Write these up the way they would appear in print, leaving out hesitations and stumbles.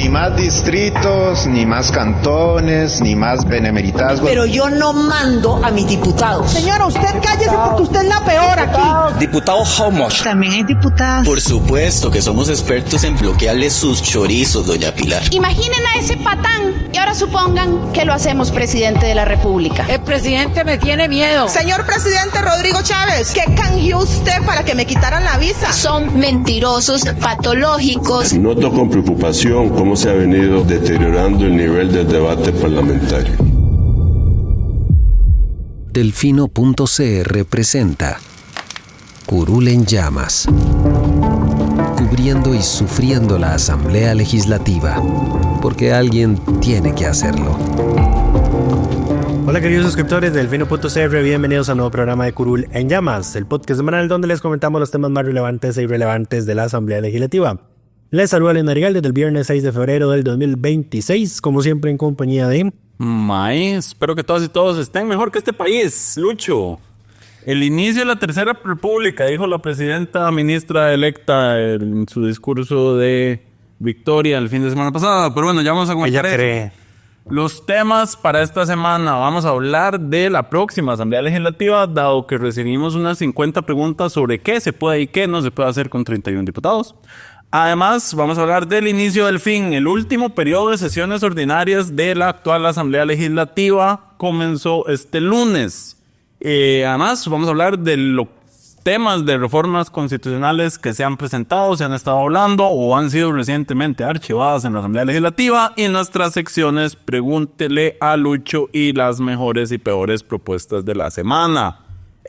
Ni más distritos, ni más cantones, ni más benemeritazgos. Pero yo no mando a mis diputados. Señora, usted cállese porque usted es la peor aquí. Diputado How much? También hay diputadas. Por supuesto que somos expertos en bloquearle sus chorizos, doña Pilar. Imaginen a ese patán y ahora supongan que lo hacemos presidente de la República. El presidente me tiene miedo. Señor presidente Rodrigo Chávez, ¿qué canjeó usted para que me quitaran la visa? Son mentirosos, patológicos. Noto con preocupación cómo se ha venido deteriorando el nivel del debate parlamentario. Delfino.cr presenta Curul en llamas, cubriendo y sufriendo la Asamblea Legislativa, porque alguien tiene que hacerlo. Hola queridos suscriptores de Delfino.cr, bienvenidos a un nuevo programa de Curul en llamas, el podcast semanal donde les comentamos los temas más relevantes e irrelevantes de la Asamblea Legislativa. Les saluda Elena Rigal desde el viernes 6 de febrero del 2026, como siempre en compañía de... espero que todas y todos estén mejor que este país, Lucho. El inicio de la Tercera República, dijo la presidenta ministra electa en su discurso de victoria el fin de semana pasado. Pero bueno, ya vamos a comentar eso. Los temas para esta semana. Vamos a hablar de la próxima Asamblea Legislativa, dado que recibimos unas 50 preguntas sobre qué se puede y qué no se puede hacer con 31 diputados. Además, vamos a hablar del inicio del fin. El último periodo de sesiones ordinarias de la actual Asamblea Legislativa comenzó este lunes. Además, vamos a hablar de los temas de reformas constitucionales que se han presentado, se han estado hablando o han sido recientemente archivadas en la Asamblea Legislativa. Y en nuestras secciones, pregúntele a Lucho y las mejores y peores propuestas de la semana.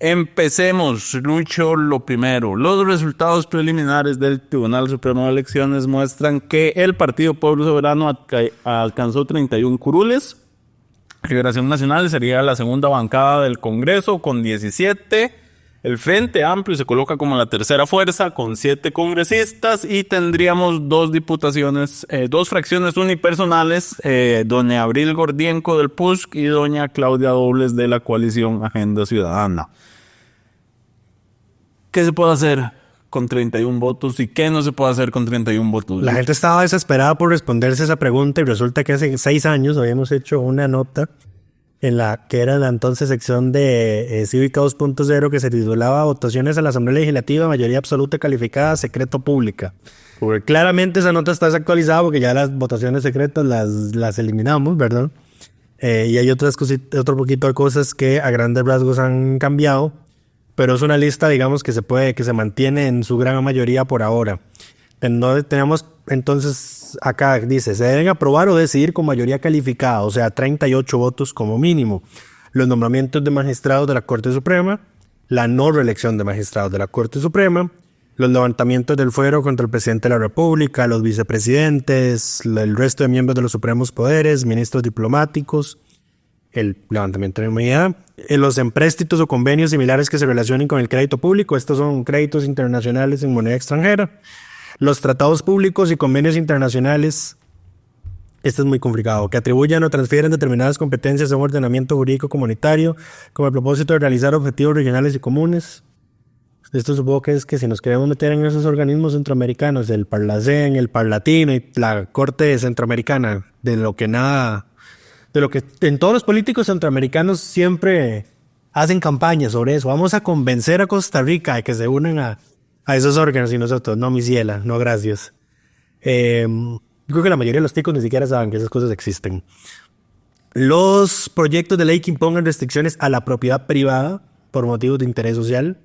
Empecemos, Lucho, lo primero. Los resultados preliminares del Tribunal Supremo de Elecciones muestran que el Partido Pueblo Soberano alcanzó 31 curules. Liberación Nacional sería la segunda bancada del Congreso con 17. El Frente Amplio se coloca como la tercera fuerza con 7 congresistas y tendríamos dos fracciones unipersonales, doña Abril Gordienco del PUSC y doña Claudia Dobles de la coalición Agenda Ciudadana. ¿Qué se puede hacer con 31 votos y qué no se puede hacer con 31 votos? La gente estaba desesperada por responderse esa pregunta y resulta que hace 6 años habíamos hecho una nota en la que era la entonces sección de Cívica 2.0 que se titulaba Votaciones a la Asamblea Legislativa, mayoría absoluta calificada, secreto pública. Porque claramente esa nota está desactualizada porque ya las votaciones secretas las eliminamos, ¿verdad? Y hay otro poquito de cosas que a grandes rasgos han cambiado, pero es una lista, digamos, que se mantiene en su gran mayoría por ahora. Tenemos entonces acá dice, se deben aprobar o decidir con mayoría calificada, o sea, 38 votos como mínimo. Los nombramientos de magistrados de la Corte Suprema, la no reelección de magistrados de la Corte Suprema, los levantamientos del fuero contra el presidente de la República, los vicepresidentes, el resto de miembros de los supremos poderes, ministros diplomáticos, el levantamiento de inmunidad, los empréstitos o convenios similares que se relacionen con el crédito público, estos son créditos internacionales en moneda extranjera, los tratados públicos y convenios internacionales, esto es muy complicado, que atribuyan o transfieren determinadas competencias a un ordenamiento jurídico comunitario con el propósito de realizar objetivos regionales y comunes. Esto supongo que es que si nos queremos meter en esos organismos centroamericanos, el Parlacén, el Parlatino y la Corte Centroamericana, de lo que en todos los políticos centroamericanos siempre hacen campañas sobre eso. Vamos a convencer a Costa Rica de que se unan a esos órganos y nosotros, no, mi ciela, no gracias. Yo creo que la mayoría de los ticos ni siquiera saben que esas cosas existen. Los proyectos de ley que impongan restricciones a la propiedad privada por motivos de interés social.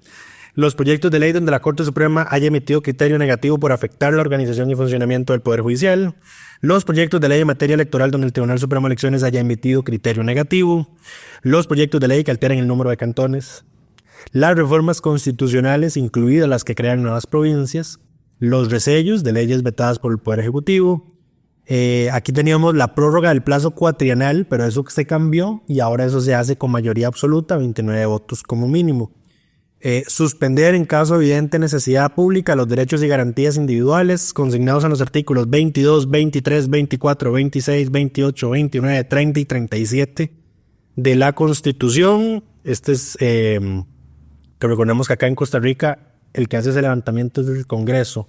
Los proyectos de ley donde la Corte Suprema haya emitido criterio negativo por afectar la organización y funcionamiento del Poder Judicial. Los proyectos de ley en materia electoral donde el Tribunal Supremo de Elecciones haya emitido criterio negativo. Los proyectos de ley que alteren el número de cantones. Las reformas constitucionales, incluidas las que crean nuevas provincias. Los resellos de leyes vetadas por el Poder Ejecutivo. Aquí teníamos la prórroga del plazo cuatrienal, pero eso se cambió y ahora eso se hace con mayoría absoluta, 29 votos como mínimo. Suspender en caso de evidente necesidad pública los derechos y garantías individuales consignados en los artículos 22, 23, 24, 26, 28, 29, 30 y 37 de la Constitución. Este es, que recordemos que acá en Costa Rica el que hace ese levantamiento es el Congreso.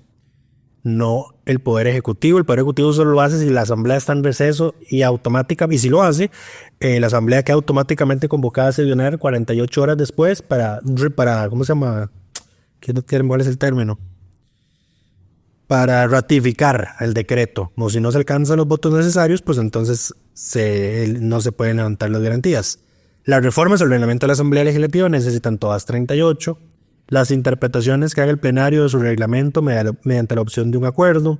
no el Poder Ejecutivo. El Poder Ejecutivo solo lo hace si la Asamblea está en receso y automáticamente, y si lo hace, la Asamblea queda automáticamente convocada a sesionar 48 horas después para ¿cómo se llama? ¿Cuál es el término? Para ratificar el decreto. O si no se alcanzan los votos necesarios, pues entonces no se pueden levantar las garantías. Las reformas al reglamento de la Asamblea Legislativa necesitan todas 38. Las interpretaciones que haga el plenario de su reglamento mediante la opción de un acuerdo.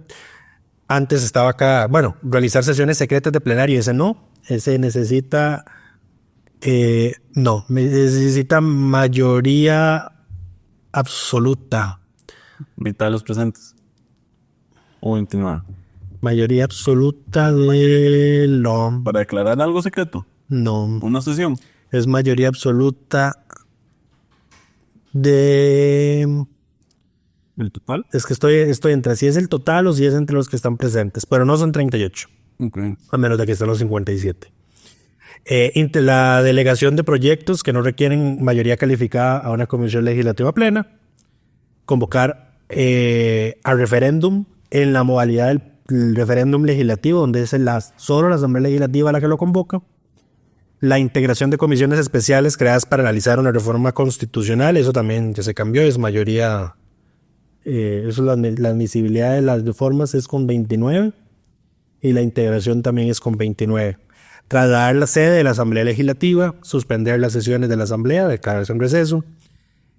Antes estaba acá, realizar sesiones secretas de plenario, ese no. Ese necesita, necesita mayoría absoluta. Mitad de los presentes. O 29. Mayoría absoluta de lo... ¿Para declarar algo secreto? No. ¿Una sesión? Es mayoría absoluta de... ¿El total? Es que estoy entre si es el total o si es entre los que están presentes, pero no son 38. Okay. A menos de que estén los 57. La delegación de proyectos que no requieren mayoría calificada a una comisión legislativa plena. Convocar a referéndum en la modalidad del referéndum legislativo, donde es solo la Asamblea Legislativa la que lo convoca. La integración de comisiones especiales creadas para analizar una reforma constitucional, eso también ya se cambió, es mayoría, la admisibilidad de las reformas es con 29 y la integración también es con 29. Trasladar la sede de la Asamblea Legislativa, suspender las sesiones de la Asamblea, declararse en receso.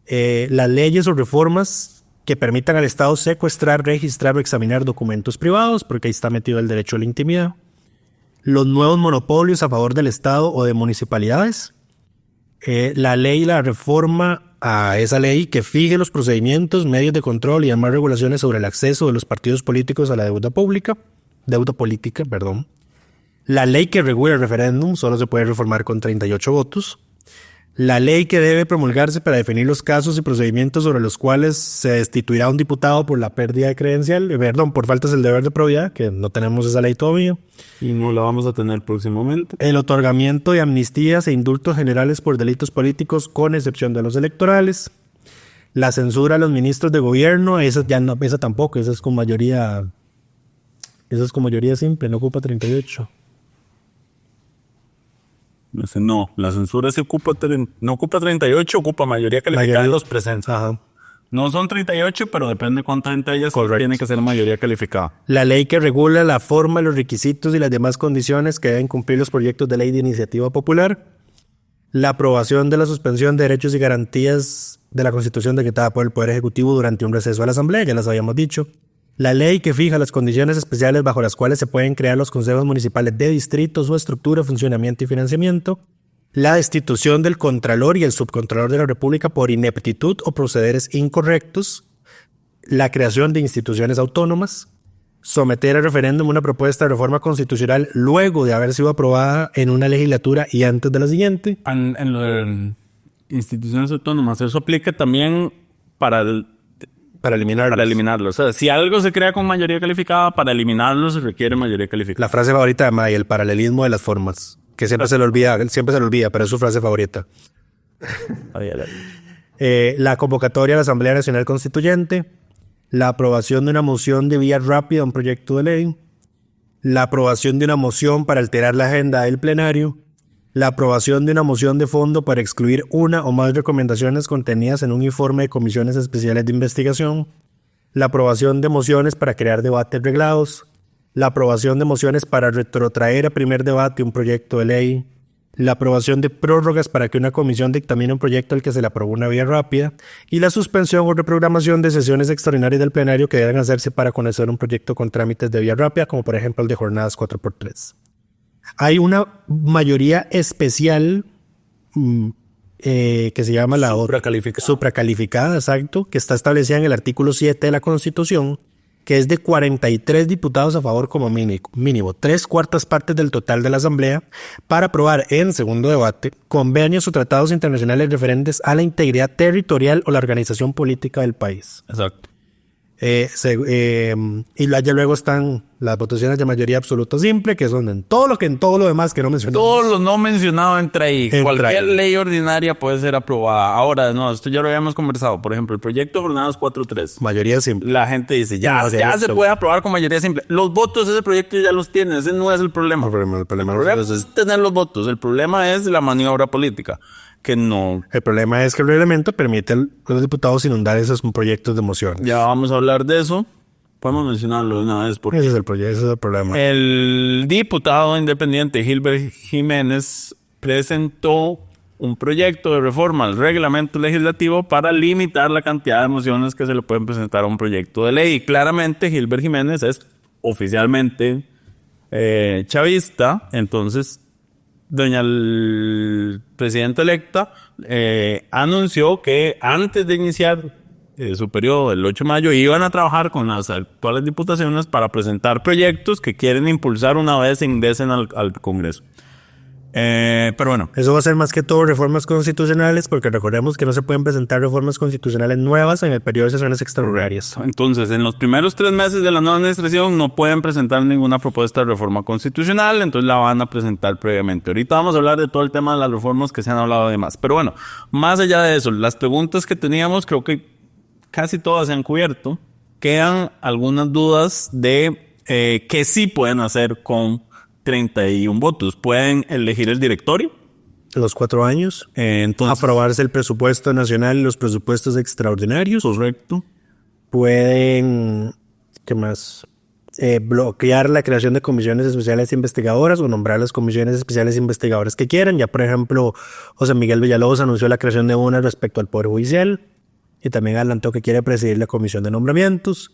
Las leyes o reformas que permitan al Estado secuestrar, registrar o examinar documentos privados, porque ahí está metido el derecho a la intimidad. Los nuevos monopolios a favor del Estado o de municipalidades. La ley y la reforma a esa ley que fije los procedimientos, medios de control y demás regulaciones sobre el acceso de los partidos políticos a la deuda política. La ley que regula el referéndum solo se puede reformar con 38 votos. La ley que debe promulgarse para definir los casos y procedimientos sobre los cuales se destituirá a un diputado por la pérdida de credencial, por faltas del deber de probidad, que no tenemos esa ley todavía. Y no la vamos a tener próximamente. El otorgamiento de amnistías e indultos generales por delitos políticos, con excepción de los electorales. La censura a los ministros de gobierno, esa tampoco, esa es con mayoría simple, no ocupa 38. No, la censura no ocupa 38, ocupa mayoría calificada de los presentes. Ajá. No son 38, pero depende de cuánta gente haya, tiene que ser mayoría calificada. La ley que regula la forma, los requisitos y las demás condiciones que deben cumplir los proyectos de ley de iniciativa popular. La aprobación de la suspensión de derechos y garantías de la Constitución decretada por el Poder Ejecutivo durante un receso a la Asamblea, ya las habíamos dicho. La ley que fija las condiciones especiales bajo las cuales se pueden crear los consejos municipales de distrito, su estructura, funcionamiento y financiamiento. La destitución del Contralor y el Subcontralor de la República por ineptitud o procederes incorrectos. La creación de instituciones autónomas. Someter a referéndum una propuesta de reforma constitucional luego de haber sido aprobada en una legislatura y antes de la siguiente. En lo de instituciones autónomas, eso aplica también para eliminarlo. O sea, si algo se crea con mayoría calificada, para eliminarlo se requiere mayoría calificada. La frase favorita de May, el paralelismo de las formas, que siempre se le olvida, pero es su frase favorita. La convocatoria a la Asamblea Nacional Constituyente, la aprobación de una moción de vía rápida a un proyecto de ley, la aprobación de una moción para alterar la agenda del plenario, la aprobación de una moción de fondo para excluir una o más recomendaciones contenidas en un informe de comisiones especiales de investigación, la aprobación de mociones para crear debates reglados, la aprobación de mociones para retrotraer a primer debate un proyecto de ley, la aprobación de prórrogas para que una comisión dictamine un proyecto al que se le aprobó una vía rápida y la suspensión o reprogramación de sesiones extraordinarias del plenario que deben hacerse para conocer un proyecto con trámites de vía rápida, como por ejemplo el de jornadas 4x3. Hay una mayoría especial que se llama la supracalificada, exacto, que está establecida en el artículo 7 de la Constitución, que es de 43 diputados a favor como mínimo, 3/4 partes del total de la Asamblea, para aprobar en segundo debate convenios o tratados internacionales referentes a la integridad territorial o la organización política del país. Exacto. Y ya luego están las votaciones de mayoría absoluta simple, que son en todo lo demás que no mencionamos. Todo lo no mencionado entra ahí. Cualquier ley ordinaria puede ser aprobada. Ahora, no, esto ya lo habíamos conversado. Por ejemplo, el proyecto de jornadas 4.3. Mayoría simple. La gente dice, ya se puede aprobar con mayoría simple. Los votos, ese proyecto ya los tiene. Ese no es el problema. El problema es tener los votos. El problema es la maniobra política. Que no. El problema es que el reglamento permite a los diputados inundar esos proyectos de moción. Ya vamos a hablar de eso. Podemos mencionarlo de una vez. Porque ese es el problema. El diputado independiente Gilbert Jiménez presentó un proyecto de reforma al reglamento legislativo para limitar la cantidad de mociones que se le pueden presentar a un proyecto de ley. Y claramente Gilbert Jiménez es oficialmente chavista. Entonces, doña presidenta electa anunció que antes de iniciar su periodo del 8 de mayo iban a trabajar con las actuales diputaciones para presentar proyectos que quieren impulsar una vez ingresen al Congreso. Pero bueno. Eso va a ser más que todo reformas constitucionales, porque recordemos que no se pueden presentar reformas constitucionales nuevas en el periodo de sesiones extraordinarias. Entonces, en los primeros 3 meses de la nueva administración no pueden presentar ninguna propuesta de reforma constitucional, entonces la van a presentar previamente. Ahorita vamos a hablar de todo el tema de las reformas que se han hablado de más. Pero bueno, más allá de eso, las preguntas que teníamos creo que casi todas se han cubierto. Quedan algunas dudas de qué sí pueden hacer con 31 votos. Pueden elegir el directorio. Los 4 años. Entonces, aprobarse el presupuesto nacional y los presupuestos extraordinarios. Correcto. Pueden, ¿qué más? Bloquear la creación de comisiones especiales investigadoras o nombrar las comisiones especiales investigadoras que quieran. Ya, por ejemplo, José Miguel Villalobos anunció la creación de una respecto al Poder Judicial y también adelantó que quiere presidir la comisión de nombramientos.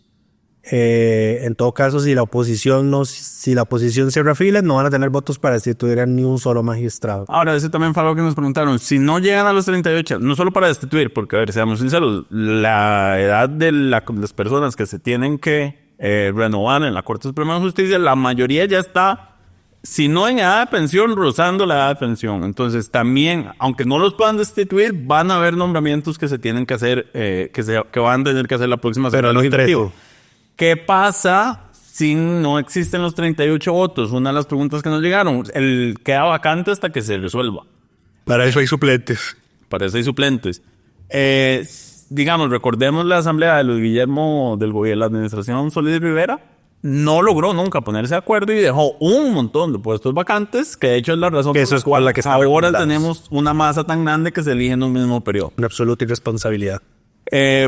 En todo caso, si la oposición se refila, no van a tener votos para destituir a ni un solo magistrado. Ahora, ese también fue algo que nos preguntaron. Si no llegan a los 38, no solo para destituir, porque, a ver, seamos sinceros, la edad de las personas que se tienen que renovar en la Corte Suprema de Justicia, la mayoría ya está, si no en edad de pensión, rozando la edad de pensión. Entonces, también, aunque no los puedan destituir, van a haber nombramientos que se tienen que hacer, que van a tener que hacer la próxima semana. Pero ¿qué pasa si no existen los 38 votos? Una de las preguntas que nos llegaron. Queda vacante hasta que se resuelva. Para eso hay suplentes. Digamos, recordemos la asamblea de Luis Guillermo del gobierno, la administración Solís Rivera, no logró nunca ponerse de acuerdo y dejó un montón de puestos vacantes, que de hecho es la razón por la que ahora tenemos una masa tan grande que se elige en un mismo periodo. Una absoluta irresponsabilidad.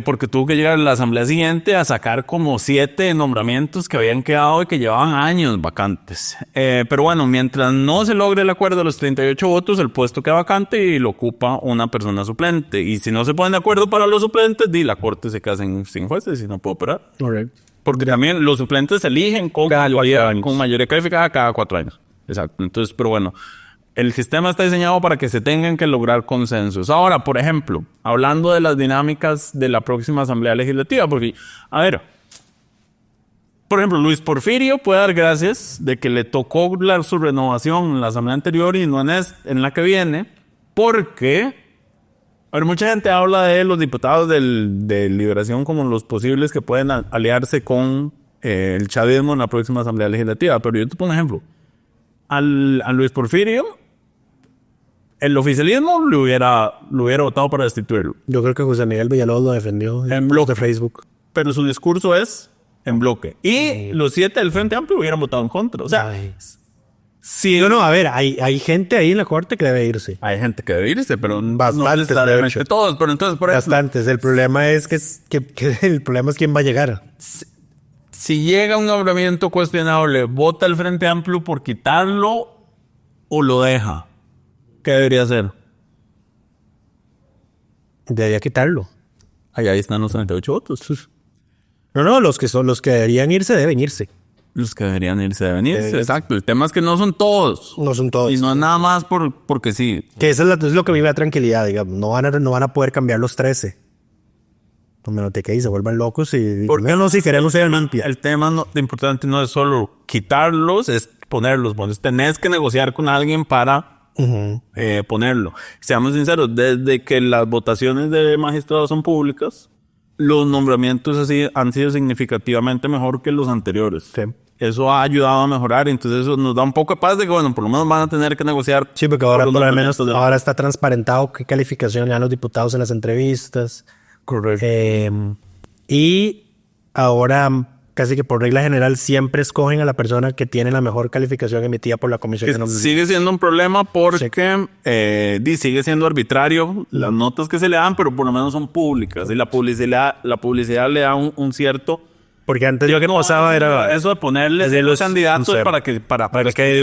Porque tuvo que llegar a la asamblea siguiente a sacar como 7 nombramientos que habían quedado y que llevaban años vacantes. Pero bueno, mientras no se logre el acuerdo de los 38 votos, el puesto queda vacante y lo ocupa una persona suplente. Y si no se ponen de acuerdo para los suplentes, la corte se queda sin jueces y no puede operar. Correcto. Porque también los suplentes se eligen con mayoría calificada cada 4 años. Exacto. Entonces, pero bueno, el sistema está diseñado para que se tengan que lograr consensos. Ahora, por ejemplo, hablando de las dinámicas de la próxima Asamblea Legislativa, porque, a ver, por ejemplo, Luis Porfirio puede dar gracias de que le tocó su renovación en la Asamblea anterior y no en la que viene, porque, a ver, mucha gente habla de los diputados de Liberación como los posibles que pueden aliarse con el chavismo en la próxima Asamblea Legislativa, pero yo te pongo un ejemplo. A Luis Porfirio, el oficialismo lo hubiera votado para destituirlo. Yo creo que José Miguel Villalobos lo defendió en bloque de Facebook. Pero su discurso es en bloque. Y los 7 del Frente Amplio hubieran votado en contra. O sea, sí. No, a ver, hay gente ahí en la corte que debe irse. Hay gente que debe irse, pero bastantes, no necesariamente todos. Pero entonces, por ejemplo, bastantes. El problema es que el problema es quién va a llegar. Si llega un nombramiento cuestionable, ¿vota el Frente Amplio por quitarlo o lo deja? ¿Qué debería hacer? Debería quitarlo. Ahí están los 38 votos. No, los que deberían irse deben irse. Los que deberían irse deben irse, exacto. El tema es que no son todos. No son todos. Y no es nada más porque sí. Que eso es lo que a mí me da tranquilidad, digamos. No van a poder cambiar los 13. No menos de que ahí se vuelvan locos y no, si queremos ser amplia. El tema importante no es solo quitarlos, es ponerlos. Bueno, tenés que negociar con alguien para ponerlo. Seamos sinceros, desde que las votaciones de magistrados son públicas, los nombramientos así han sido significativamente mejor que los anteriores. Sí. Eso ha ayudado a mejorar, entonces eso nos da un poco de paz de que, bueno, por lo menos van a tener que negociar. Sí, porque ahora por por los lo menos nombramientos de- ahora está transparentado qué calificación le dan los diputados en las entrevistas. Correcto. Y ahora, casi que por regla general, siempre escogen a la persona que tiene la mejor calificación emitida por la comisión de Que nombramientos. sigue siendo un problema porque sigue siendo arbitrario las notas que se le dan, pero por lo menos son públicas. Y la publicidad le da un cierto... Porque antes yo que no pasaba era eso de ponerles de los un candidatos cero. para que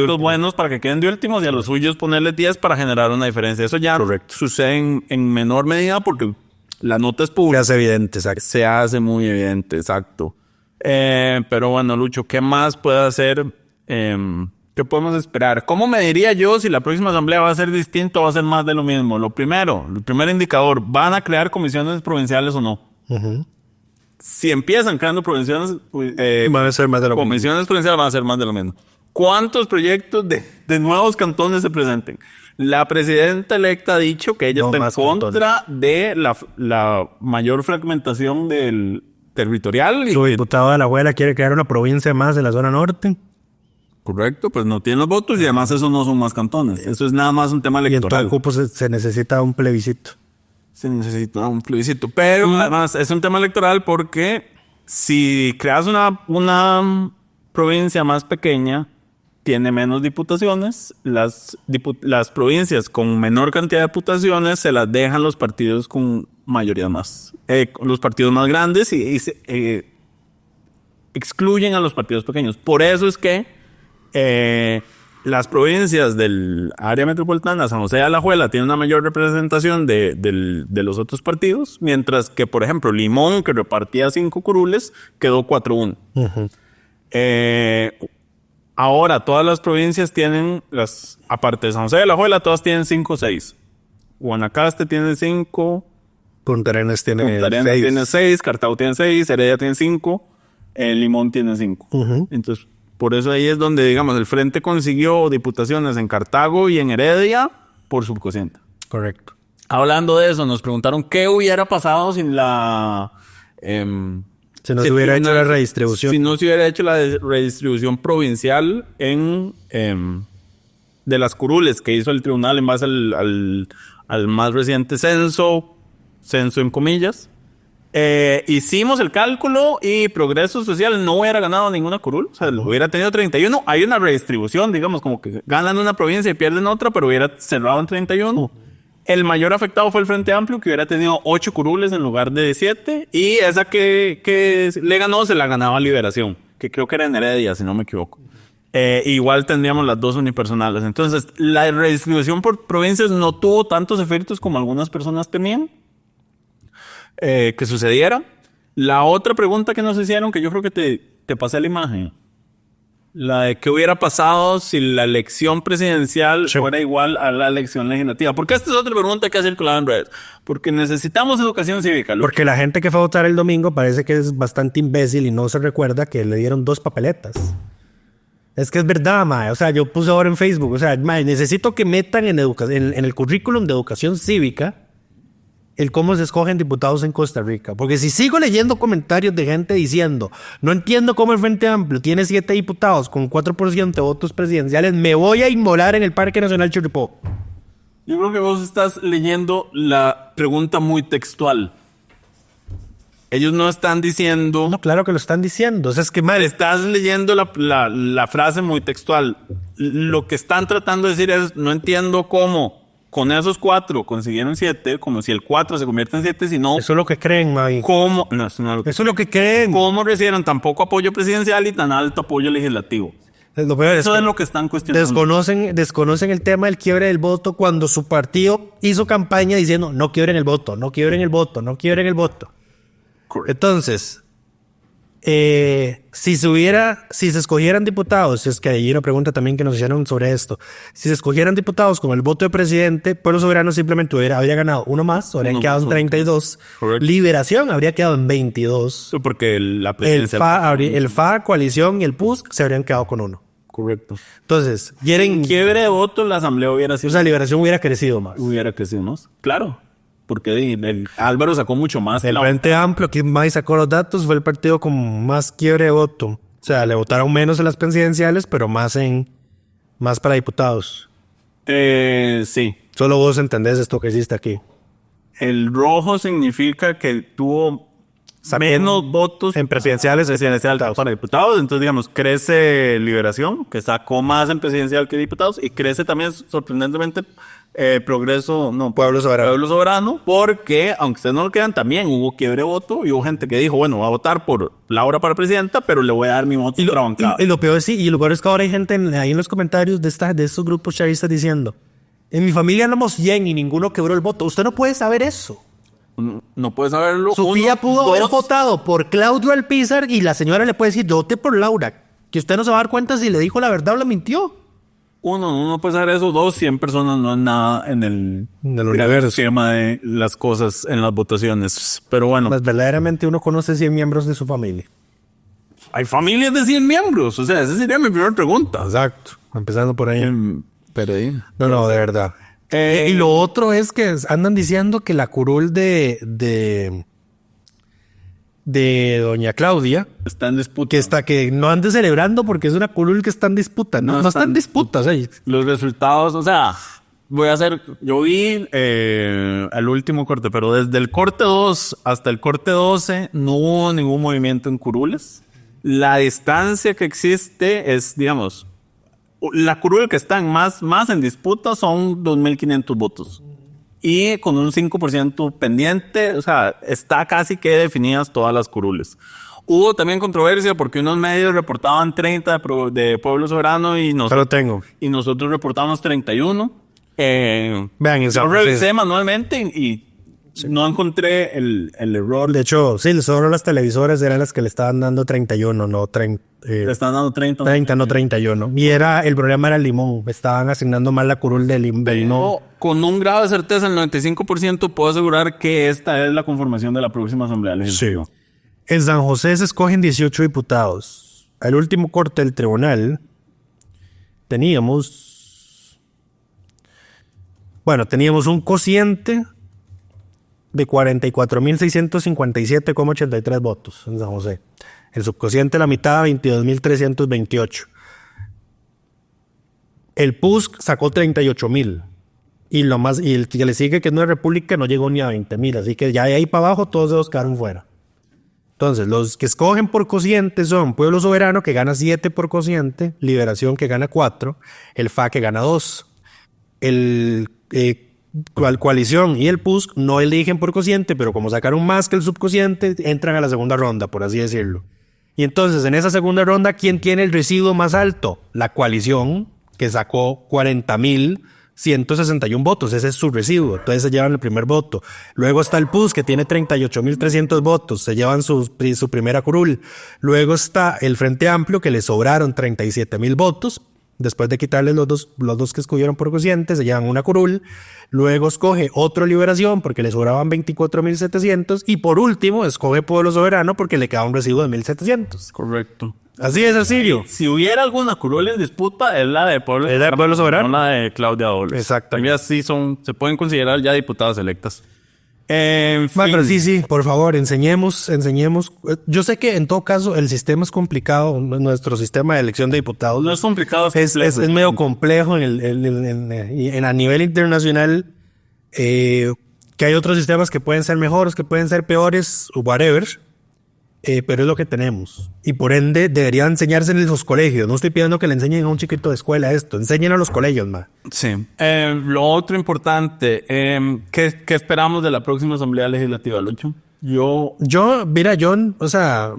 los buenos para que queden de últimos y a los suyos ponerles 10 para generar una diferencia. Eso ya sucede en menor medida porque la nota es se pública. hace evidente, exacto. Se hace muy evidente, exacto. Pero bueno, Lucho, ¿qué más puede hacer? ¿Qué podemos esperar? ¿Cómo me diría yo si la próxima asamblea va a ser distinta o va a ser más de lo mismo? El primer indicador, ¿van a crear comisiones provinciales o no? Si empiezan creando provinciales, Van a ser más de lo mismo. comisiones provinciales van a ser más de lo mismo. ¿Cuántos proyectos de nuevos cantones se presenten? La presidenta electa ha dicho que ella No está en más contra de la mayor fragmentación del territorial. Su diputado de la Abuela quiere crear una provincia más en la zona norte. Correcto, pues no tienen los votos y además eso no son más cantones. Eso es nada más un tema Y en todo electoral. cupo se necesita un plebiscito. Se necesita un plebiscito. Pero además es un tema electoral porque si creas una provincia más pequeña, tiene menos diputaciones. Las provincias con menor cantidad de diputaciones se las dejan los partidos con mayoría más. Los partidos más grandes y excluyen a los partidos pequeños. Por eso es que las provincias del área metropolitana, San José de Alajuela, tienen una mayor representación de los otros partidos, mientras que, por ejemplo, Limón, que repartía 5 curules, quedó 4-1. Ahora, todas las provincias tienen, aparte de San José de Alajuela, todas tienen 5-6. Guanacaste tiene 5. Punta Arenas tiene Punta Arenas 6. tiene 6, Cartago tiene 6, Heredia tiene 5, Limón tiene 5. Entonces, por eso ahí es donde, digamos, el Frente consiguió diputaciones en Cartago y en Heredia por subcociente. Correcto. Hablando de eso, nos preguntaron qué hubiera pasado sin la... Si no se hubiera hecho la redistribución. Si no se hubiera hecho la redistribución provincial de las curules que hizo el tribunal en base al más reciente censo en comillas. Hicimos el cálculo y Progreso Social no hubiera ganado ninguna curul. O sea, hubiera tenido 31. Hay una redistribución, digamos, como que ganan una provincia y pierden otra, pero hubiera cerrado en 31. El mayor afectado fue el Frente Amplio, que hubiera tenido 8 curules en lugar de 7. Y esa que le ganó, se la ganaba Liberación, que creo que era en Heredia, si no me equivoco. Igual tendríamos las 2 unipersonales. Entonces, la redistribución por provincias no tuvo tantos efectos como algunas personas temían que sucediera. La otra pregunta que nos hicieron, que yo creo que te pasé la imagen, la de qué hubiera pasado si la elección presidencial fuera igual a la elección legislativa. Porque esta es otra pregunta que ha circulado en redes. Porque necesitamos educación cívica. Porque la gente que fue a votar el domingo parece que es bastante imbécil y no se recuerda que le dieron 2 papeletas. Es que es verdad, mae. O sea, yo puse ahora en Facebook. O sea, mae, necesito que metan en el currículum de educación cívica el cómo se escogen diputados en Costa Rica. Porque si sigo leyendo comentarios de gente diciendo no entiendo cómo el Frente Amplio tiene 7 diputados con 4% de votos presidenciales, me voy a inmolar en el Parque Nacional Chirripó. Yo creo que vos estás leyendo la pregunta muy textual. Ellos no están diciendo... No, claro que lo están diciendo. O sea, es que mal. Estás leyendo la frase muy textual. Lo que están tratando de decir es, no entiendo cómo con esos 4 consiguieron 7, como si el 4 se convierte en 7, sino... Eso es lo que creen, Mavi. ¿Cómo? No, eso no es lo que... Eso es lo que creen. ¿Cómo recibieron tan poco apoyo presidencial y tan alto apoyo legislativo? Lo peor Eso es lo que están cuestionando. Desconocen el tema del quiebre del voto cuando su partido hizo campaña diciendo no quiebren el voto, no quiebren el voto, no quiebren el voto. Correcto. Entonces, si se escogieran diputados, es que hay una pregunta también que nos hicieron sobre esto, si se escogieran diputados con el voto de presidente, Pueblo Soberano simplemente habría ganado uno más, habrían quedado en 32. Correcto. Liberación habría quedado en 22. Porque la El presidencia... el FA, Coalición y el PUSC se habrían quedado con 1. Correcto. Entonces, Quiebre de voto, la asamblea hubiera sido... o sea, Liberación hubiera crecido más. Hubiera crecido más. Claro. porque Álvaro sacó mucho más. El Frente Amplio, aquí May sacó los datos, fue el partido con más quiebre de voto. O sea, le votaron menos en las presidenciales, pero más para diputados. Sí. Solo vos entendés esto que hiciste aquí. El rojo significa que tuvo menos votos en presidenciales para diputados. Entonces, digamos, crece Liberación, que sacó más en presidencial que diputados, y crece también, sorprendentemente, Pueblo Soberano, porque, aunque ustedes no lo crean, también hubo quiebre de voto y hubo gente que dijo, bueno, voy a votar por Laura para presidenta, pero le voy a dar mi voto a la bancada. Y lo peor es que ahora hay gente ahí en los comentarios de estos grupos chavistas diciendo, en mi familia éramos 100 y ninguno quebró el voto. Usted no puede saber eso. No puede saberlo. Su tía pudo haber votado por Claudio Alpizar y la señora le puede decir, yo voté por Laura. Que usted no se va a dar cuenta si le dijo la verdad o le mintió. Uno, no puede saber eso. 2, 100 personas no es nada en el universo. Esquema de las cosas en las votaciones. Pero bueno. Pues verdaderamente uno conoce 100 miembros de su familia. Hay familias de 100 miembros. O sea, esa sería mi primera pregunta. Exacto. Empezando por ahí. Pero ahí. No, de verdad. Y lo otro es que andan diciendo que la curul de doña Claudia está en disputa. Que no ande celebrando porque es una curul que está en disputa. No está en disputa. O sea, los resultados, o sea, yo vi el último corte, pero desde el corte 2 hasta el corte 12 no hubo ningún movimiento en curules. La distancia que existe es, digamos, la curul que están más en disputa son 2.500 votos. Y con un 5% pendiente, o sea, está casi que definidas todas las curules. Hubo también controversia porque unos medios reportaban 30 de Pueblo Soberano y nosotros reportamos 31. Vean, yo revisé manualmente y no encontré el error. De hecho, sí, solo las televisoras eran las que le estaban dando 31, no 30. Le estaban dando 30. 30, no 31. Y el problema era el limón. Estaban asignando mal la curul de limón. Con un grado de certeza, el 95%, puedo asegurar que esta es la conformación de la próxima Asamblea Legislativa. Sí. En San José se escogen 18 diputados. Al último corte del tribunal teníamos un cociente de 44.657,83 votos en San José. El subcociente la mitad, 22.328. El PUSC sacó 38.000. Y el que le sigue, que es Nueva República, no llegó ni a 20.000. Así que ya de ahí para abajo todos esos quedaron fuera. Entonces, los que escogen por cociente son Pueblo Soberano, que gana 7 por cociente, Liberación, que gana 4, el FA, que gana 2. Coalición y el PUSC no eligen por cociente, pero como sacaron más que el subcociente, entran a la segunda ronda, por así decirlo. Y entonces, en esa segunda ronda, ¿quién tiene el residuo más alto? La coalición, que sacó 40.161 votos. Ese es su residuo. Entonces se llevan el primer voto. Luego está el PUS, que tiene 38.300 votos. Se llevan su primera curul. Luego está el Frente Amplio, que le sobraron 37.000 votos. Después de quitarles los dos que escogieron por cociente, se llevan una curul. Luego escoge otro Liberación porque le sobraban 24.700. Y por último, escoge Pueblo Soberano porque le queda un residuo de 1.700. Correcto. Así de sencillo. Si hubiera alguna curul en disputa, es la de Pueblo Soberano. No la de Claudia Dobles. Exacto. También así se pueden considerar ya diputadas electas. Pero sí, por favor, enseñemos. Yo sé que en todo caso el sistema es complicado, nuestro sistema de elección de diputados. No es complicado, es medio complejo a nivel internacional, que hay otros sistemas que pueden ser mejores, que pueden ser peores, whatever, pero es lo que tenemos. Y por ende debería enseñarse en los colegios. No estoy pidiendo que le enseñen a un chiquito de escuela esto, enseñen a los colegios, ma. Sí. Lo otro importante, ¿qué esperamos de la próxima Asamblea Legislativa, Lucho? O sea,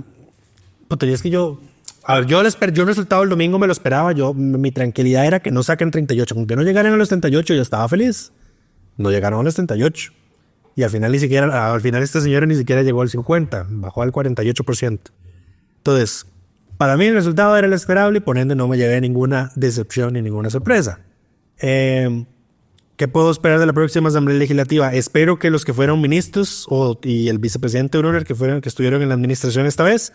es que yo el resultado del domingo me lo esperaba. Mi tranquilidad era que no saquen 38. Aunque no llegaran a los 38, yo estaba feliz. No llegaron a los 38. Y al final esta señora ni siquiera llegó al 50, bajó al 48%. Entonces, para mí el resultado era el esperable y por ende no me llevé ninguna decepción ni ninguna sorpresa. ¿Qué puedo esperar de la próxima Asamblea Legislativa? Espero que los que fueron ministros y el vicepresidente Brunner que estuvieron en la administración esta vez,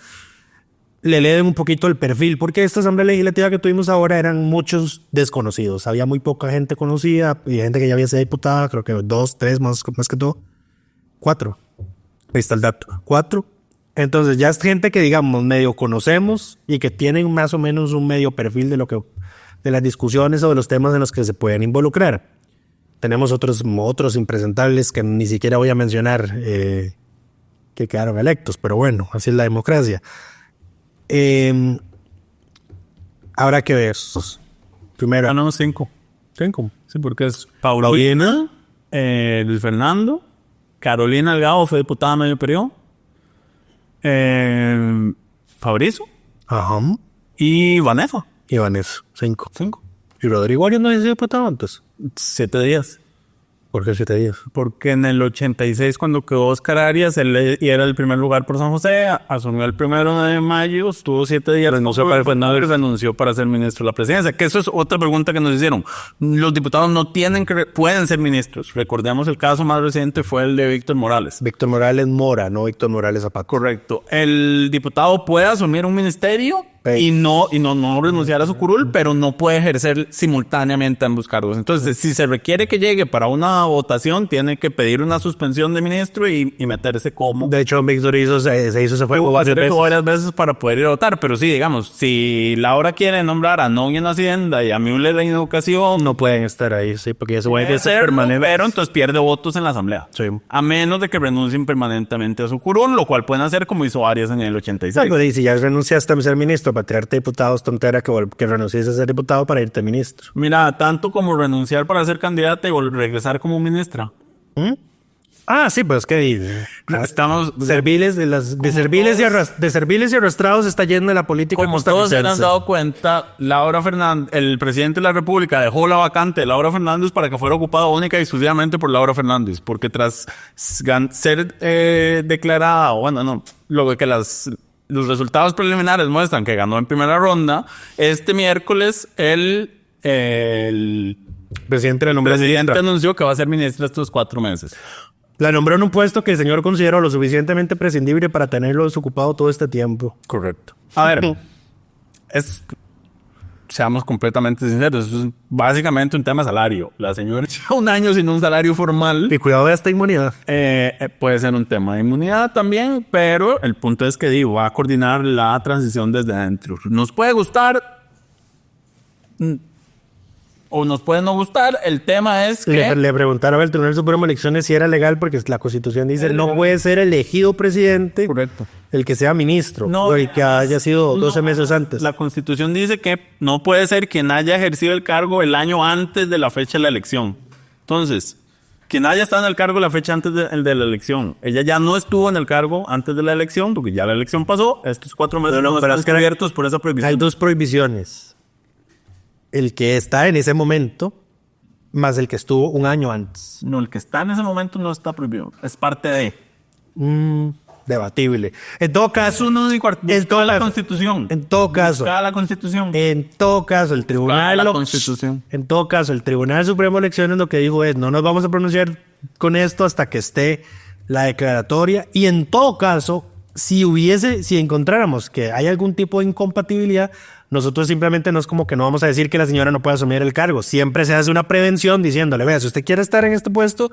le leen un poquito el perfil, porque esta Asamblea Legislativa que tuvimos ahora eran muchos desconocidos. Había muy poca gente conocida y gente que ya había sido diputada, creo que 2, 3 más que todo. 4. Ahí está el dato. 4. Entonces ya es gente que, digamos, medio conocemos y que tienen más o menos un medio perfil de las discusiones o de los temas en los que se pueden involucrar. Tenemos otros impresentables que ni siquiera voy a mencionar que quedaron electos, pero bueno, así es la democracia. Habrá que ver. Primero. No, 5. 5. Sí, porque es Paulina, Luis Fernando, Carolina Delgado fue diputada a medio periodo, Fabrizio. Ajá. Y Vanessa. 5. ¿Y Rodrigo Arias no había sido diputado antes? 7 días. ¿Por qué 7 días? Porque en el 86, cuando quedó Oscar Arias, él era el primer lugar por San José, asumió el 1 de mayo, estuvo 7 días, renunció para ser ministro de la presidencia. Que eso es otra pregunta que nos hicieron. Los diputados no pueden ser ministros. Recordemos el caso más reciente fue el de Víctor Morales. Víctor Morales Mora, no Víctor Morales Zapata. Correcto. El diputado puede asumir un ministerio y no renunciar a su curul, pero no puede ejercer simultáneamente ambos cargos. Entonces, si se requiere que llegue para una votación, tiene que pedir una suspensión de ministro y meterse como. De hecho, Víctor se fue varias veces para poder ir a votar, pero sí, digamos, si Laura quiere nombrar a Nogue en Hacienda y a Müller en Educación, no pueden estar ahí, sí, porque ya se puede ser permanente. Pero entonces pierde votos en la asamblea. Sí. A menos de que renuncien permanentemente a su curul, lo cual pueden hacer como hizo Arias en el 86. Y si ya renunciaste a ser ministro, para tirarte diputados, tontera que renuncies a ser diputado para irte ministro. Mira, tanto como renunciar para ser candidata y regresar como ministra. Ah, sí, pues que estamos serviles de serviles y arrastrados está yendo de la política. Como todos se han dado cuenta, Laura Fernández, el presidente de la República, dejó la vacante de Laura Fernández para que fuera ocupada única y exclusivamente por Laura Fernández, porque tras ser declarada, luego que los resultados preliminares muestran que ganó en primera ronda, este miércoles el presidente anunció que va a ser ministra estos 4 meses. La nombró en un puesto que el señor consideró lo suficientemente prescindible para tenerlo desocupado todo este tiempo. Correcto. A ver, seamos completamente sinceros, es básicamente un tema de salario. La señora lleva 1 año sin un salario formal. Y cuidado de esta inmunidad. Puede ser un tema de inmunidad también, pero el punto es que va a coordinar la transición desde adentro. Nos puede gustar o nos puede no gustar, el tema es que... Le preguntaron al Tribunal Supremo de Elecciones si era legal porque la Constitución dice no puede ser elegido presidente. Correcto. El que sea ministro o el que haya sido 12 meses antes. La Constitución dice que no puede ser quien haya ejercido el cargo el año antes de la fecha de la elección. Entonces, quien haya estado en el cargo la fecha antes de la elección. Ella ya no estuvo en el cargo antes de la elección porque ya la elección pasó. Estos 4 meses no están cubiertos por esa prohibición. Hay 2 prohibiciones. El que está en ese momento, más el que estuvo 1 año antes. No, el que está en ese momento no está prohibido. Es parte de... Debatible. En todo caso... Eso no digo en toda la Constitución. En todo caso... la Constitución. En todo caso, el Tribunal... la Constitución. En todo caso, el Tribunal Supremo de Elecciones lo que dijo es no nos vamos a pronunciar con esto hasta que esté la declaratoria. Y en todo caso, si encontráramos que hay algún tipo de incompatibilidad... Nosotros simplemente no es como que no vamos a decir que la señora no puede asumir el cargo. Siempre se hace una prevención diciéndole, vea, si usted quiere estar en este puesto,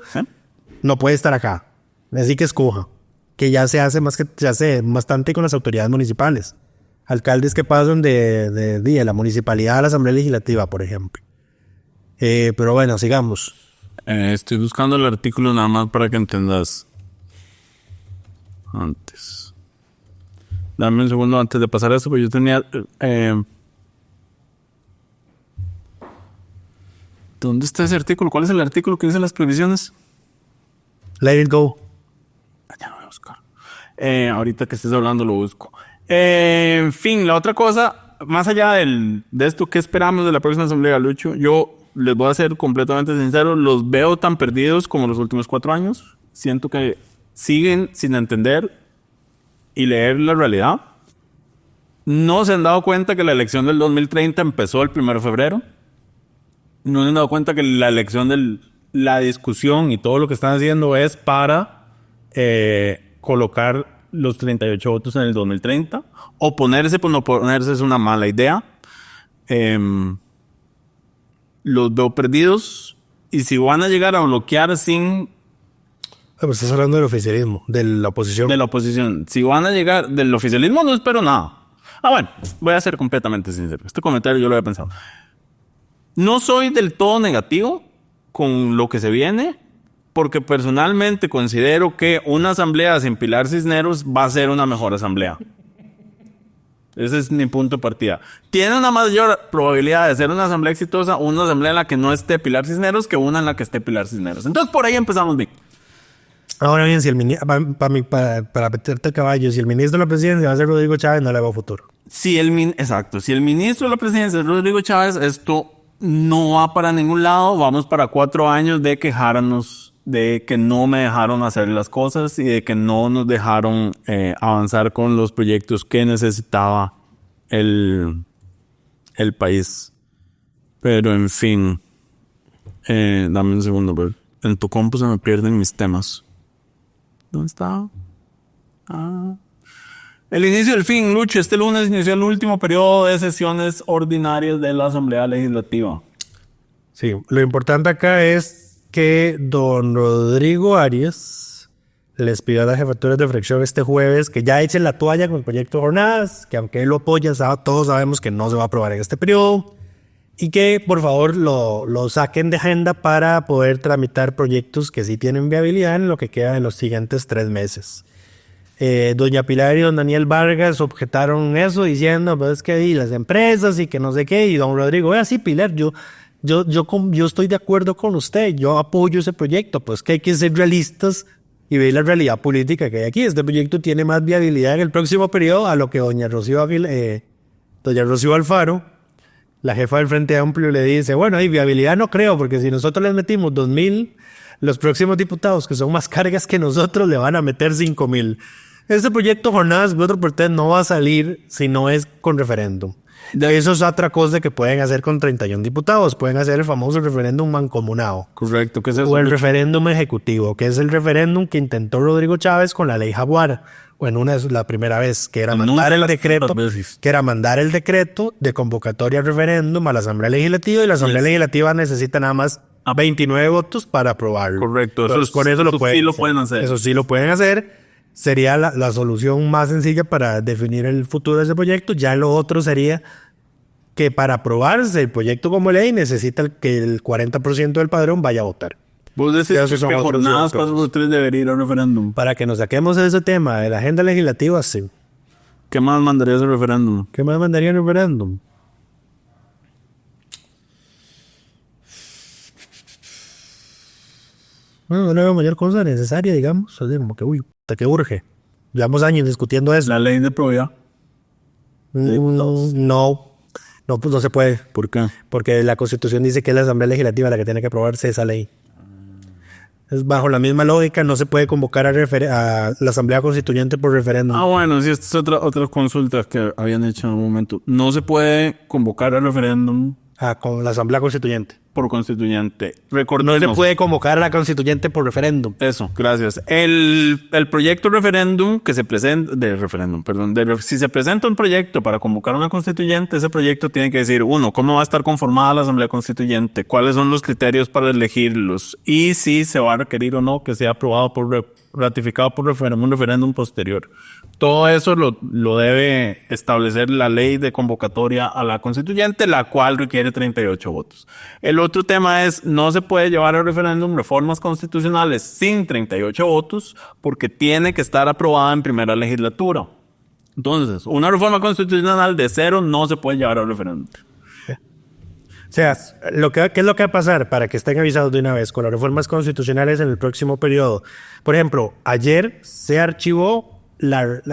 no puede estar acá. Así que escoja. Que ya se hace bastante con las autoridades municipales. Alcaldes que pasan de la municipalidad a la Asamblea Legislativa, por ejemplo. Pero bueno, sigamos. Estoy buscando el artículo nada más para que entendas. Antes. Dame un segundo antes de pasar eso, porque yo tenía... ¿Dónde está ese artículo? ¿Cuál es el artículo que dice las prohibiciones? Let it go. Ya lo voy a buscar. Ahorita que estés hablando lo busco. En fin, la otra cosa, más allá de esto, ¿qué esperamos de la próxima Asamblea, Lucho? Yo les voy a ser completamente sincero, los veo tan perdidos como los últimos 4 años. Siento que siguen sin entender y leer la realidad. No se han dado cuenta que la elección del 2030 empezó el 1 de febrero. No se han dado cuenta que la elección la discusión y todo lo que están haciendo es para colocar los 38 votos en el 2030. Oponerse por no oponerse es una mala idea. Los veo perdidos y si van a llegar a bloquear sin Pero estás hablando del oficialismo, de la oposición. De la oposición. Si van a llegar del oficialismo, no espero nada. Bueno, voy a ser completamente sincero. Este comentario yo lo había pensado. No soy del todo negativo con lo que se viene, porque personalmente considero que una asamblea sin Pilar Cisneros va a ser una mejor asamblea. Ese es mi punto de partida. Tiene una mayor probabilidad de ser una asamblea exitosa, una asamblea en la que no esté Pilar Cisneros, que una en la que esté Pilar Cisneros. Entonces, por ahí empezamos bien. Ahora bien, si el para meterte el caballo, si el ministro de la presidencia va a ser Rodrigo Chávez, no le veo futuro. Exacto. Si el ministro de la presidencia es Rodrigo Chávez, esto no va para ningún lado. Vamos para 4 años de quejarnos de que no me dejaron hacer las cosas y de que no nos dejaron avanzar con los proyectos que necesitaba el país. Pero en fin, dame un segundo, bro. En tu compu se me pierden mis temas. ¿Dónde estaba? El inicio del fin, Lucho. Este lunes inició el último periodo de sesiones ordinarias de la Asamblea Legislativa. Sí, lo importante acá es que don Rodrigo Arias les pidió a las jefaturas de fracción este jueves que ya echen la toalla con el proyecto de jornadas, que aunque él lo apoya, todos sabemos que no se va a aprobar en este periodo, y que por favor lo saquen de agenda para poder tramitar proyectos que sí tienen viabilidad en lo que queda de los siguientes 3 meses. Doña Pilar y don Daniel Vargas objetaron eso diciendo pues que las empresas y que no sé qué, y don Rodrigo, sí, Pilar, yo estoy de acuerdo con usted, yo apoyo ese proyecto, pues que hay que ser realistas y ver la realidad política que hay aquí. Este proyecto tiene más viabilidad en el próximo periodo a lo que doña Rocío Alfaro, la jefa del Frente Amplio, le dice, bueno, hay viabilidad no creo, porque si nosotros les metimos 2,000, los próximos diputados que son más cargas que nosotros le van a meter 5,000. Este proyecto Jornadas Voto por Usted no va a salir si no es con referéndum. Eso es otra cosa que pueden hacer con 31 diputados. Pueden hacer el famoso referéndum mancomunado. Correcto. ¿Qué es eso? O el referéndum ejecutivo, que es el referéndum que intentó Rodrigo Chávez con la ley Jaguar. Bueno, la primera vez, que era mandar el decreto de convocatoria al referéndum a la Asamblea Legislativa, y la Asamblea Legislativa necesita nada más 29 votos para aprobarlo. Correcto. Con eso lo pueden hacer. Eso sí lo pueden hacer. Sería la solución más sencilla para definir el futuro de ese proyecto. Ya lo otro sería que para aprobarse el proyecto como ley necesita que el 40% del padrón vaya a votar. ¿Vos decís que Jornadas Voto por Usted debería ir a referéndum? Para que nos saquemos de ese tema de la agenda legislativa, sí. ¿Qué más mandaría ese referéndum? ¿Qué más mandaría el referéndum? Bueno, no veo mayor cosa necesaria, digamos. O sea, como que, hasta que urge. Llevamos años discutiendo eso. ¿La ley de probidad? No, pues no se puede. ¿Por qué? Porque la Constitución dice que es la Asamblea Legislativa la que tiene que aprobarse esa ley. Es bajo la misma lógica, no se puede convocar a la Asamblea Constituyente por referéndum. Bueno, sí, esta es otra consulta que habían hecho en un momento. No se puede convocar al referéndum con la Asamblea Constituyente. Por constituyente. No se puede convocar a la constituyente por referéndum. Eso, gracias. El proyecto referéndum que se presenta, si se presenta un proyecto para convocar a una constituyente, ese proyecto tiene que decir, 1, cómo va a estar conformada la Asamblea Constituyente, cuáles son los criterios para elegirlos, y si se va a requerir o no que sea aprobado ratificado por un referéndum posterior. Todo eso lo debe establecer la ley de convocatoria a la constituyente, la cual requiere 38 votos. El otro tema es, no se puede llevar a referéndum reformas constitucionales sin 38 votos porque tiene que estar aprobada en primera legislatura. Entonces, una reforma constitucional de 0 no se puede llevar a referéndum. O sea, ¿qué es lo que va a pasar? Para que estén avisados de una vez con las reformas constitucionales en el próximo periodo. Por ejemplo, ayer se archivó el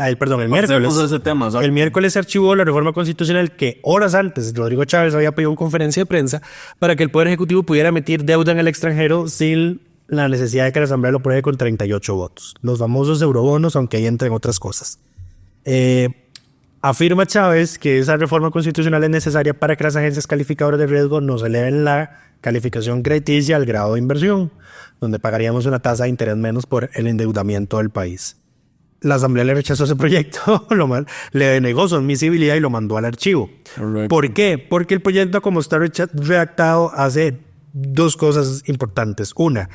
miércoles. Ese tema, el miércoles se archivó la reforma constitucional que horas antes Rodrigo Chávez había pedido en conferencia de prensa para que el Poder Ejecutivo pudiera emitir deuda en el extranjero sin la necesidad de que la Asamblea lo apruebe con 38 votos. Los famosos eurobonos, aunque ahí entran otras cosas. Afirma Chávez que esa reforma constitucional es necesaria para que las agencias calificadoras de riesgo nos eleven la calificación crediticia al grado de inversión, donde pagaríamos una tasa de interés menos por el endeudamiento del país. La Asamblea le rechazó ese proyecto, le denegó su admisibilidad y lo mandó al archivo. Correcto. ¿Por qué? Porque el proyecto, como está redactado, hace 2 cosas importantes. Una,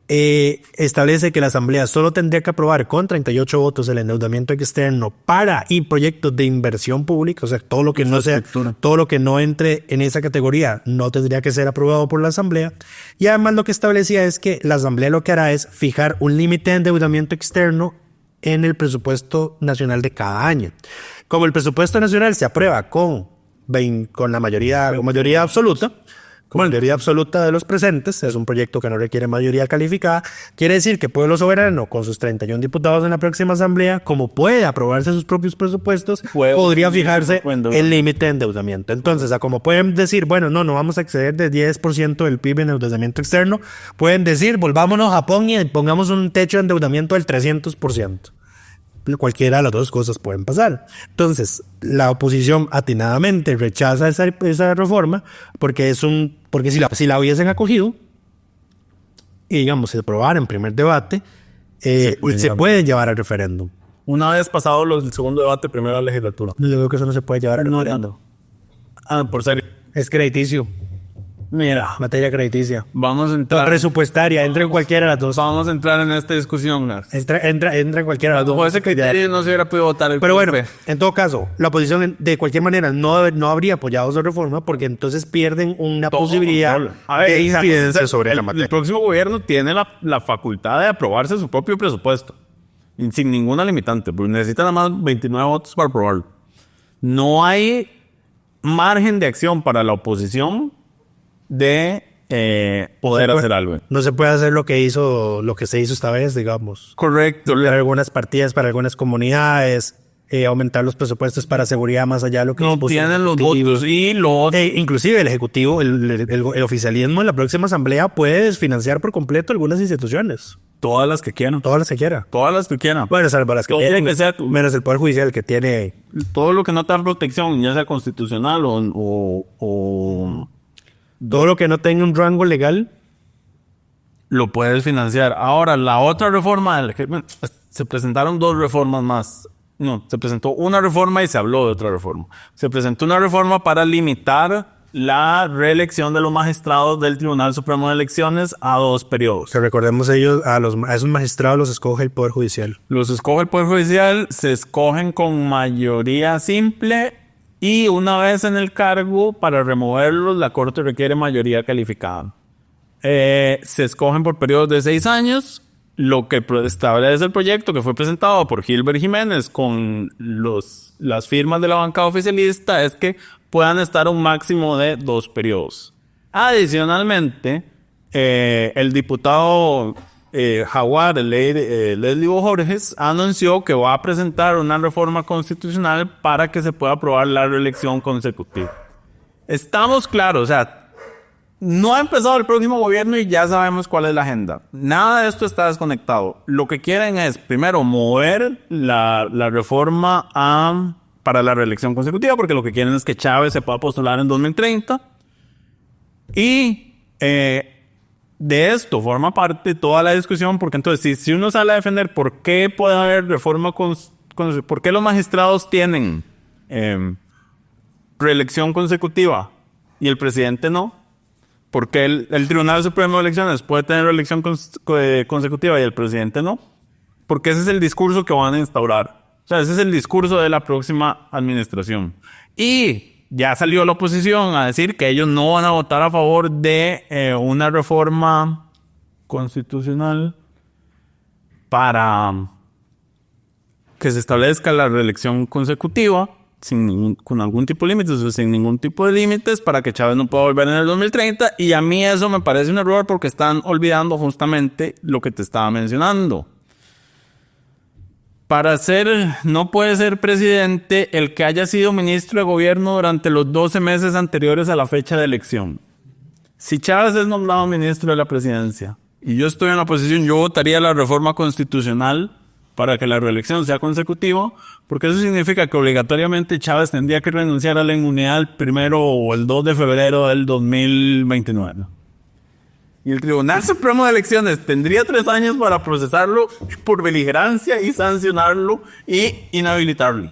establece que la Asamblea solo tendría que aprobar con 38 votos el endeudamiento externo para y proyectos de inversión pública, o sea, todo lo que no sea, todo lo que no entre en esa categoría no tendría que ser aprobado por la Asamblea. Y además lo que establecía es que la Asamblea lo que hará es fijar un límite de endeudamiento externo en el presupuesto nacional de cada año. Como el presupuesto nacional se aprueba con la mayoría absoluta, como mayoría absoluta de los presentes, es un proyecto que no requiere mayoría calificada, quiere decir que Pueblo Soberano, con sus 31 diputados en la próxima asamblea, como puede aprobarse sus propios presupuestos, podría fijarse el límite de endeudamiento. Entonces, como pueden decir, bueno, no vamos a exceder de 10% del PIB en endeudamiento externo, pueden decir, volvámonos a Japón y pongamos un techo de endeudamiento del 300%. Cualquiera de las dos cosas pueden pasar. Entonces, la oposición atinadamente rechaza esa reforma porque si la hubiesen acogido y, digamos, se aprobara en primer debate, se puede llevar al referéndum. Una vez pasado el segundo debate, primera legislatura. Yo creo que eso no se puede llevar al referéndum. Por serio. Es crediticio. Mira, materia crediticia. Vamos a entrar. Presupuestaria, entra en cualquiera de las dos. Vamos a entrar en esta discusión. Entra en cualquiera de las dos. Por ese criterio no se hubiera podido votar el Pero bueno, en todo caso, la oposición de cualquier manera no habría apoyado esa reforma porque entonces pierden una posibilidad de incidencia sobre la materia. El próximo gobierno tiene la facultad de aprobarse su propio presupuesto. Sin ninguna limitante. Porque necesita nada más 29 votos para aprobarlo. No hay margen de acción para la oposición de poder hacer algo. No se puede hacer lo que se hizo esta vez, digamos. Correcto. Para algunas partidas, para algunas comunidades, aumentar los presupuestos para seguridad más allá de lo que no tienen los votos y los inclusive el ejecutivo, el oficialismo en la próxima asamblea puede desfinanciar por completo algunas instituciones. Todas las que quieran. Todas las que quieran. Todas las que quieran. Bueno, salvo las que tienen, menos el Poder Judicial que tiene... Todo lo que no te da protección, ya sea constitucional o todo lo que no tenga un rango legal, lo puedes financiar. Ahora, la otra reforma, se presentaron dos reformas más. No, se presentó una reforma y se habló de otra reforma. Se presentó una reforma para limitar la reelección de los magistrados del Tribunal Supremo de Elecciones a 2 periodos. Que recordemos a esos magistrados los escoge el Poder Judicial. Los escoge el Poder Judicial, se escogen con mayoría simple. Y una vez en el cargo, para removerlos, la Corte requiere mayoría calificada. Se escogen por periodos de 6 años. Lo que establece el proyecto que fue presentado por Gilbert Jiménez con las firmas de la bancada oficialista es que puedan estar un máximo de 2 periodos. Adicionalmente, el diputado Jaguar, Leslie Bojorges, anunció que va a presentar una reforma constitucional para que se pueda aprobar la reelección consecutiva. Estamos claros, o sea, no ha empezado el próximo gobierno y ya sabemos cuál es la agenda. Nada de esto está desconectado. Lo que quieren es, primero, mover la reforma para la reelección consecutiva, porque lo que quieren es que Chávez se pueda postular en 2030. Y de esto forma parte toda la discusión, porque entonces si uno sale a defender por qué puede haber reforma, por qué los magistrados tienen reelección consecutiva y el presidente no, por qué el Tribunal Supremo de Elecciones puede tener reelección consecutiva y el presidente no, porque ese es el discurso que van a instaurar. O sea, ese es el discurso de la próxima administración. Y ya salió la oposición a decir que ellos no van a votar a favor de una reforma constitucional para que se establezca la reelección consecutiva con algún tipo de límites o sin ningún tipo de límites para que Chávez no pueda volver en el 2030. Y a mí eso me parece un error porque están olvidando justamente lo que te estaba mencionando. No puede ser presidente el que haya sido ministro de gobierno durante los 12 meses anteriores a la fecha de elección. Si Chávez es nombrado ministro de la presidencia y yo estoy en la oposición, yo votaría la reforma constitucional para que la reelección sea consecutiva, porque eso significa que obligatoriamente Chávez tendría que renunciar a la inmunidad el 1 o el 2 de febrero del 2029. Y el Tribunal Supremo de Elecciones tendría 3 años para procesarlo por beligerancia y sancionarlo y inhabilitarlo.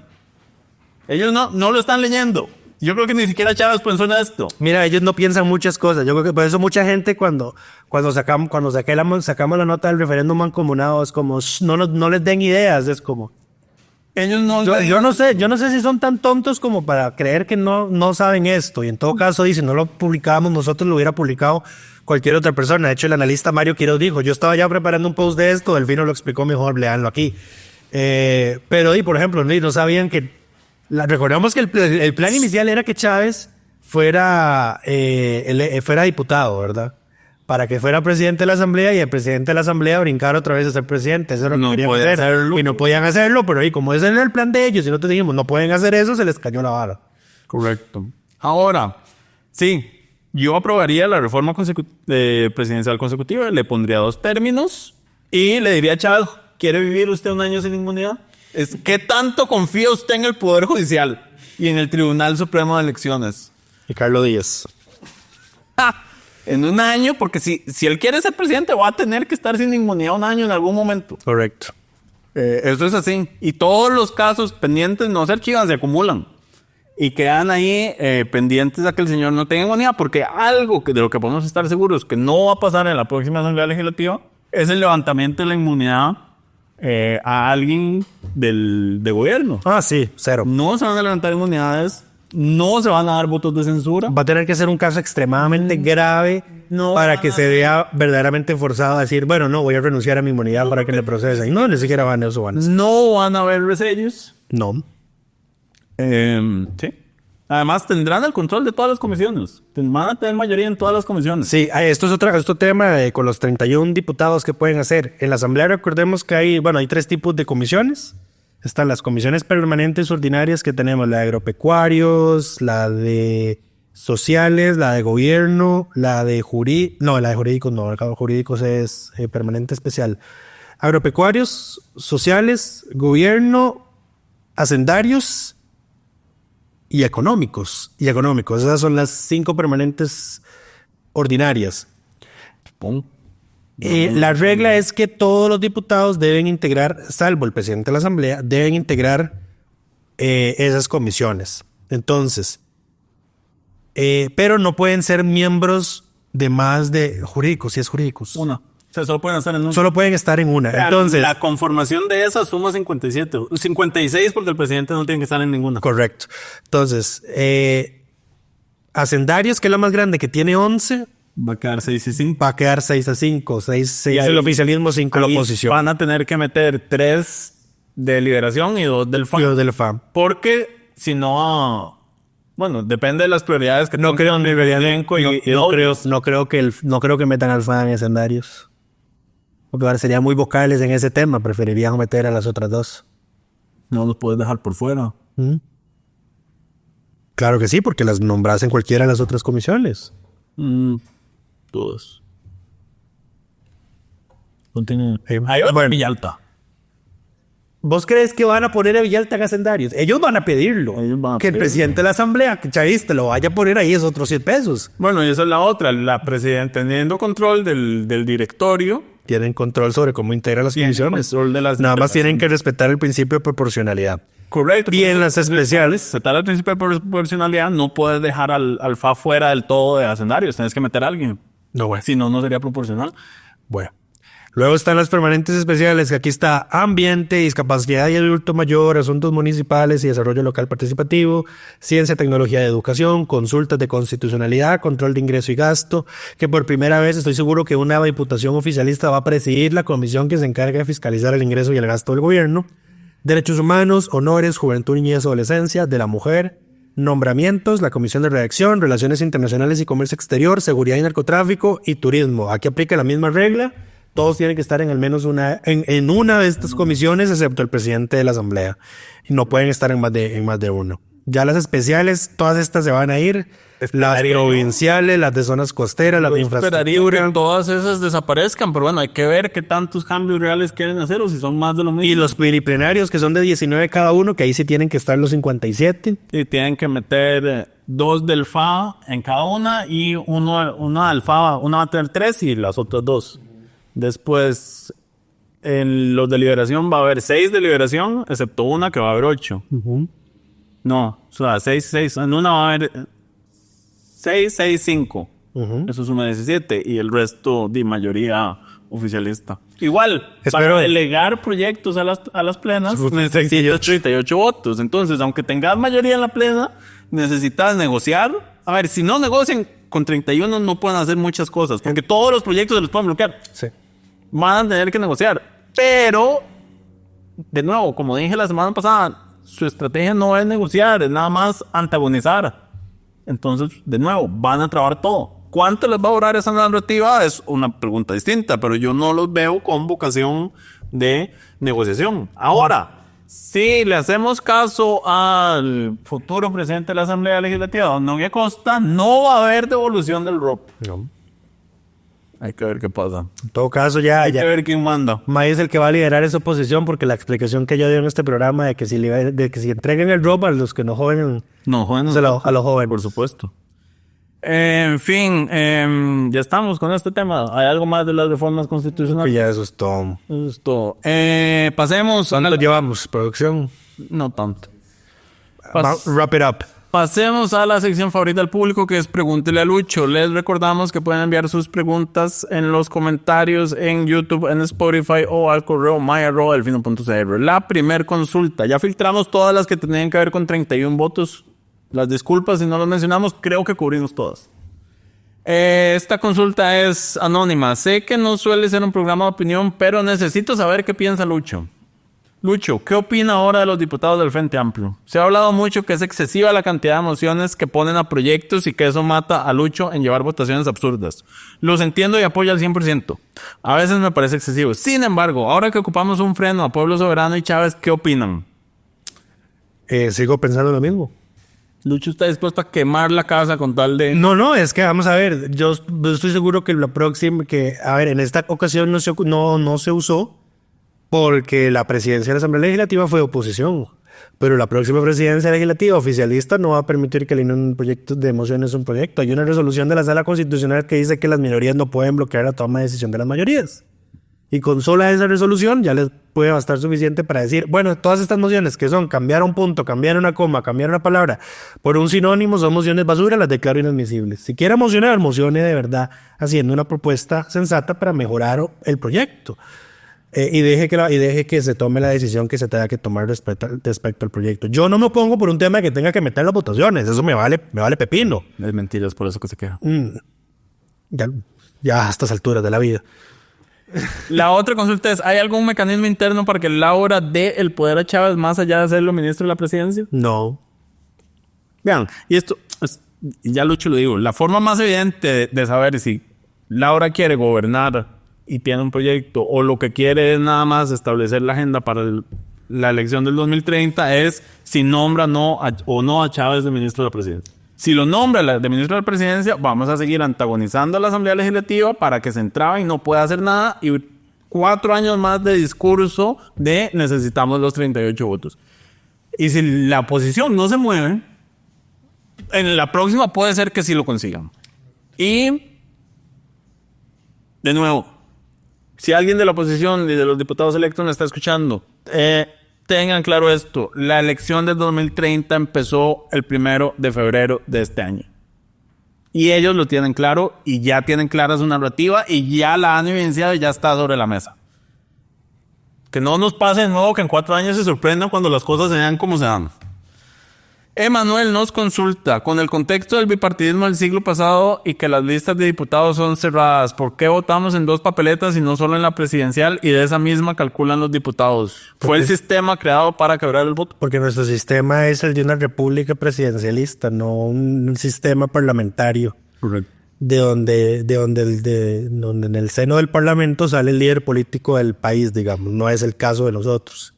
Ellos no lo están leyendo. Yo creo que ni siquiera Chávez pensó en esto. Mira, ellos no piensan muchas cosas. Yo creo que por eso mucha gente cuando sacamos la nota del referéndum mancomunado es como, no les den ideas, es como... Ellos no... Yo no sé si son tan tontos como para creer que no saben esto. Y en todo caso, si no lo publicábamos nosotros, lo hubiera publicado cualquier otra persona. De hecho, el analista Mario Quiroz dijo, yo estaba ya preparando un post de esto, Delfino lo explicó mejor, leanlo aquí. Pero, por ejemplo, no sabían que... recordemos que el plan inicial era que Chávez fuera diputado, ¿verdad? Para que fuera presidente de la Asamblea y el presidente de la Asamblea brincara otra vez a ser presidente. Eso no querían hacer. Y no podían hacerlo, pero ahí como ese era el plan de ellos, y nosotros dijimos, no pueden hacer eso, se les cayó la vara. Correcto. Ahora, sí, yo aprobaría la reforma presidencial consecutiva, le pondría 2 términos y le diría a Chávez, ¿quiere vivir usted un año sin inmunidad? ¿Qué tanto confía usted en el Poder Judicial y en el Tribunal Supremo de Elecciones? Y Carlos Díaz. En un año, porque si él quiere ser presidente va a tener que estar sin inmunidad un año en algún momento. Correcto. Eso es así. Y todos los casos pendientes no se archivan, se acumulan. Y quedan ahí pendientes a que el señor no tenga inmunidad, porque algo de lo que podemos estar seguros que no va a pasar en la próxima Asamblea Legislativa es el levantamiento de la inmunidad a alguien de gobierno. Sí, 0. No se van a levantar inmunidades, no se van a dar votos de censura. Va a tener que ser un caso extremadamente grave para que se vea verdaderamente forzado a decir, bueno, no, voy a renunciar a mi inmunidad para que le procesen. No, ni siquiera van a eso. No van a haber resellos. No. Sí. Además, tendrán el control de todas las comisiones. Van a tener mayoría en todas las comisiones. Sí, esto es otro tema con los 31 diputados que pueden hacer. En la Asamblea recordemos que hay 3 tipos de comisiones. Están las comisiones permanentes ordinarias que tenemos, la de agropecuarios, la de sociales, la de gobierno, la de jurídicos. No, la de jurídicos no, el de jurídicos es permanente especial. Agropecuarios, sociales, gobierno, hacendarios y económicos. Esas son las 5 permanentes ordinarias. La regla es que todos los diputados deben integrar, salvo el presidente de la Asamblea, deben integrar esas comisiones. Entonces, pero no pueden ser miembros de más de jurídicos, si es jurídicos. Una. O sea, solo pueden estar en una. Solo pueden estar en una. Entonces, la conformación de esas suma 56 porque el presidente no tiene que estar en ninguna. Correcto. Entonces, hacendarios, que es la más grande, que tiene 11... Va a quedar 6-5. Va a quedar 6-5. 6 el oficialismo, 5 la oposición. Van a tener que meter 3 de Liberación y 2 del FAM. Porque si no... Bueno, depende de las prioridades que no creo en el elenco y no creo que metan al FAM en escenarios. Porque ahora serían muy vocales en ese tema. Preferirían meter a las otras 2. No los puedes dejar por fuera. Claro que sí, porque las nombras en cualquiera de las otras comisiones. Todos. Hay Villalta. ¿Vos crees que van a poner a Villalta en hacendarios? Ellos van a pedirlo. El presidente de la Asamblea, que chavista, lo vaya a poner ahí, es otros 100 pesos. Bueno, y esa es la otra. La presidenta, teniendo control del directorio, tienen control sobre cómo integra las comisiones. Nada más tienen que respetar el principio de proporcionalidad. Correcto. Y en las especiales, respetar el principio de proporcionalidad, no puedes dejar al FA fuera del todo de hacendarios. Tienes que meter a alguien. No, bueno. Si no, no sería proporcional. Bueno. Luego están las permanentes especiales, que aquí está ambiente, discapacidad y adulto mayor, asuntos municipales y desarrollo local participativo, ciencia, tecnología y educación, consultas de constitucionalidad, control de ingreso y gasto, que por primera vez estoy seguro que una diputación oficialista va a presidir la comisión que se encarga de fiscalizar el ingreso y el gasto del gobierno, derechos humanos, honores, juventud, niñez, adolescencia, de la mujer, nombramientos, la comisión de redacción, relaciones internacionales y comercio exterior, seguridad y narcotráfico y turismo. Aquí aplica la misma regla. Todos tienen que estar en al menos una de estas comisiones, excepto el presidente de la Asamblea. Y no pueden estar en más de uno. Ya las especiales, todas estas se van a ir. Las provinciales, las de zonas costeras, las de infraestructura. Esperaría que todas esas desaparezcan, pero bueno, hay que ver qué tantos cambios reales quieren hacer o si son más de lo mismo. Y los pluriplenarios, que son de 19 cada uno, que ahí sí tienen que estar los 57. Y tienen que meter 2 del FA en cada una y una del FA, una va a tener 3 y las otras 2. Después, en los de Liberación va a haber 6 de Liberación, excepto una que va a haber 8. No, o sea, 6, en una va a haber 6, 5. Eso suma 17 y el resto de mayoría oficialista. Igual, para delegar proyectos a las plenas necesitas 38 votos. Entonces, aunque tengas mayoría en la plena, necesitas negociar. A ver, si no negocian con 31 no pueden hacer muchas cosas, porque todos los proyectos se los pueden bloquear. Sí. Van a tener que negociar. Pero, de nuevo, como dije la semana pasada, su estrategia no es negociar, es nada más antagonizar. Entonces, de nuevo, van a trabar todo. ¿Cuánto les va a durar esa narrativa? Es una pregunta distinta, pero yo no los veo con vocación de negociación. Ahora, si le hacemos caso al futuro presidente de la Asamblea Legislativa, don Nogui Costa, no va a haber devolución del ROP. No. Hay que ver qué pasa. En todo caso, hay que ver quién manda. May es el que va a liderar esa oposición, porque la explicación que yo di en este programa de que si entreguen el ROP a los que no joven, a los jóvenes. Por supuesto. En fin, ya estamos con este tema. ¿Hay algo más de las reformas constitucionales? Ya eso es todo. Eso es todo. Pasemos. ¿Dónde lo llevamos? ¿Producción? No tanto. Wrap it up. Pasemos a la sección favorita del público, que es Pregúntele a Lucho. Les recordamos que pueden enviar sus preguntas en los comentarios en YouTube, en Spotify o al correo my@delfino.cr. La primer consulta. Ya filtramos todas las que tenían que ver con 31 votos. Las disculpas si no las mencionamos, creo que cubrimos todas. Esta consulta es anónima. Sé que no suele ser un programa de opinión, pero necesito saber qué piensa Lucho. Lucho, ¿qué opina ahora de los diputados del Frente Amplio? Se ha hablado mucho que es excesiva la cantidad de mociones que ponen a proyectos y que eso mata a Lucho en llevar votaciones absurdas. Los entiendo y apoyo al 100%. A veces me parece excesivo. Sin embargo, ahora que ocupamos un freno a Pueblo Soberano y Chávez, ¿qué opinan? Sigo pensando lo mismo. Lucho está dispuesto a quemar la casa con tal de... No, es que vamos a ver, yo estoy seguro que la próxima, en esta ocasión no se usó porque la presidencia de la Asamblea Legislativa fue oposición, pero la próxima presidencia legislativa oficialista no va a permitir que un proyecto de mociones un proyecto. Hay una resolución de la Sala Constitucional que dice que las minorías no pueden bloquear la toma de decisión de las mayorías. Y con sola esa resolución ya les puede bastar suficiente para decir, bueno, todas estas mociones que son cambiar un punto, cambiar una coma, cambiar una palabra por un sinónimo son mociones basura, las declaro inadmisibles. Si quiere mocionar, mocione de verdad haciendo una propuesta sensata para mejorar el proyecto. Y deje que se tome la decisión que se tenga que tomar respecto al proyecto. Yo no me opongo por un tema que tenga que meter las votaciones. Eso me vale pepino. Es mentira, es por eso que se queja. Ya a estas alturas de la vida. La otra consulta es, ¿hay algún mecanismo interno para que Laura dé el poder a Chávez más allá de serlo ministro de la presidencia? No. Vean, y esto, ya Lucho lo digo, la forma más evidente de saber si Laura quiere gobernar y tiene un proyecto, o lo que quiere es nada más establecer la agenda para la elección del 2030, es si nombra o no a Chávez de ministro de la presidencia. Si lo nombra de ministro de la presidencia, vamos a seguir antagonizando a la Asamblea Legislativa para que se entrabe y no pueda hacer nada, y 4 años más de discurso de necesitamos los 38 votos. Y si la oposición no se mueve, en la próxima puede ser que sí lo consigan. Y, de nuevo, si alguien de la oposición y de los diputados electos me está escuchando, tengan claro esto: la elección del 2030 empezó el 1 de febrero de este año. Y ellos lo tienen claro y ya tienen clara su narrativa y ya la han evidenciado y ya está sobre la mesa. Que no nos pase de nuevo que en 4 años se sorprendan cuando las cosas se dan como se dan. Emanuel nos consulta, con el contexto del bipartidismo del siglo pasado y que las listas de diputados son cerradas, ¿por qué votamos en 2 papeletas y no solo en la presidencial y de esa misma calculan los diputados? ¿Fue el sistema creado para quebrar el voto? Porque nuestro sistema es el de una república presidencialista, no un sistema parlamentario. Correcto. De donde en el seno del parlamento sale el líder político del país, digamos. No es el caso de nosotros.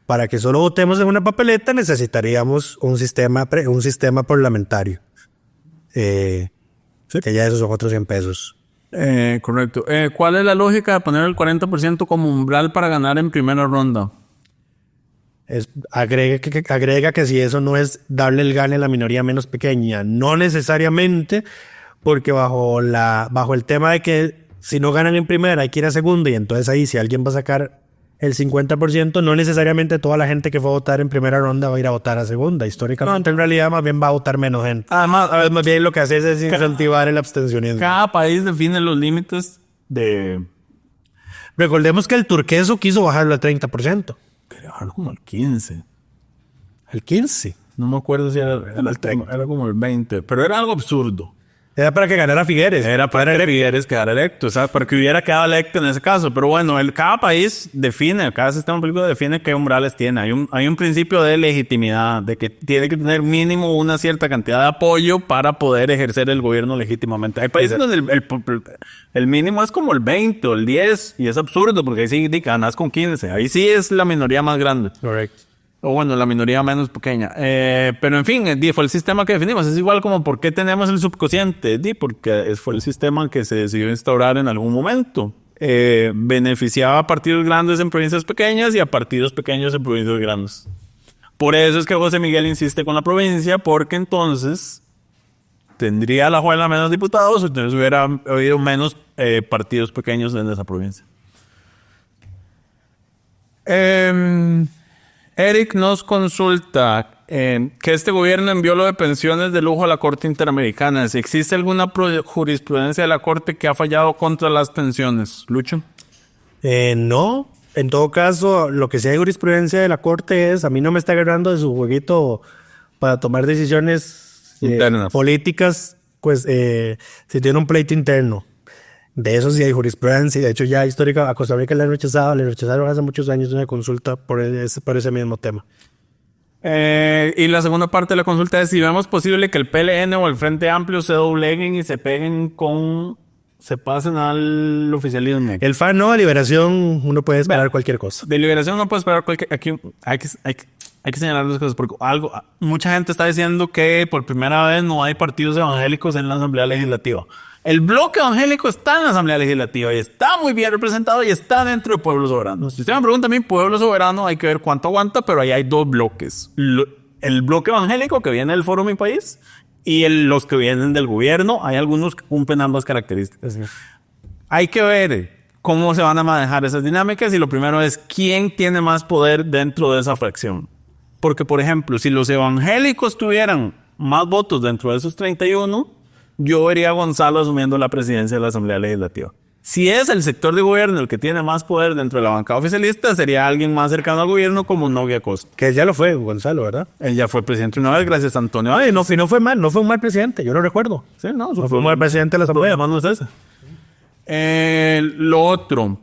Para que solo votemos en una papeleta necesitaríamos un sistema parlamentario. ¿Sí? Que ya esos son otros 100 pesos. Correcto. ¿Cuál es la lógica de poner el 40% como umbral para ganar en primera ronda? Agrega que si eso no es darle el gane a la minoría menos pequeña. No necesariamente, porque bajo el tema de que si no ganan en primera hay que ir a segunda, y entonces ahí si alguien va a sacar el 50%, no necesariamente toda la gente que fue a votar en primera ronda va a ir a votar a segunda. Históricamente, en realidad, más bien va a votar menos gente. Además, Más bien lo que hace es incentivar el abstencionismo. cada país define los límites de... Recordemos que el turqueso quiso bajarlo al 30%. Quería bajarlo como al 15. El 15%. No me acuerdo si era como el 20, pero era algo absurdo. Era para que ganara Figueres. Era para que Figueres quedara electo, ¿sabes? Para que hubiera quedado electo en ese caso. Pero bueno, cada país define, cada sistema político define qué umbrales tiene. Hay un principio de legitimidad, de que tiene que tener mínimo una cierta cantidad de apoyo para poder ejercer el gobierno legítimamente. Hay países donde el mínimo es como el 20 o el 10 y es absurdo porque ahí sí ganas con 15. Ahí sí es la minoría más grande. Correcto. O bueno, la minoría menos pequeña. Pero en fin, fue el sistema que definimos. Es igual como por qué tenemos el subcociente. Porque fue el sistema que se decidió instaurar en algún momento. Beneficiaba a partidos grandes en provincias pequeñas y a partidos pequeños en provincias grandes. Por eso es que José Miguel insiste con la provincia, porque entonces tendría la Juela menos diputados, entonces hubiera habido menos partidos pequeños en esa provincia. Eric nos consulta que este gobierno envió lo de pensiones de lujo a la Corte Interamericana. Si existe alguna jurisprudencia de la Corte que ha fallado contra las pensiones. ¿Lucho? No. En todo caso, lo que sí hay jurisprudencia de la Corte es, a mí no me está agarrando de su jueguito para tomar decisiones políticas, pues si tiene un pleito interno. De eso sí hay jurisprudencia. De hecho, ya histórica, a Costa Rica le rechazaron hace muchos años una consulta por ese mismo tema. Y la segunda parte de la consulta es si vemos posible que el PLN o el Frente Amplio se dobleguen y se pasen al oficialismo. El FAN no, a Liberación uno puede esperar cualquier cosa. De Liberación uno puede esperar cualquier... Aquí hay que señalar las cosas porque mucha gente está diciendo que por primera vez no hay partidos evangélicos en la Asamblea Legislativa. El bloque evangélico está en la Asamblea Legislativa y está muy bien representado y está dentro de Pueblo Soberano. Si usted me pregunta a mí, Pueblo Soberano, hay que ver cuánto aguanta, pero ahí hay dos bloques. El bloque evangélico que viene del Foro Mi País y los que vienen del gobierno. Hay algunos que cumplen ambas características. Sí. Hay que ver cómo se van a manejar esas dinámicas y lo primero es quién tiene más poder dentro de esa fracción. Porque, por ejemplo, si los evangélicos tuvieran más votos dentro de esos 31... yo vería a Gonzalo asumiendo la presidencia de la Asamblea Legislativa. Si es el sector de gobierno el que tiene más poder dentro de la bancada oficialista, sería alguien más cercano al gobierno como Novia Costa. Que ya lo fue, Gonzalo, ¿verdad? Él ya fue presidente una vez, gracias a Antonio. Ay, no fue un mal presidente, yo lo recuerdo. Sí, no fue un mal presidente de la Asamblea. No es ese. Lo otro.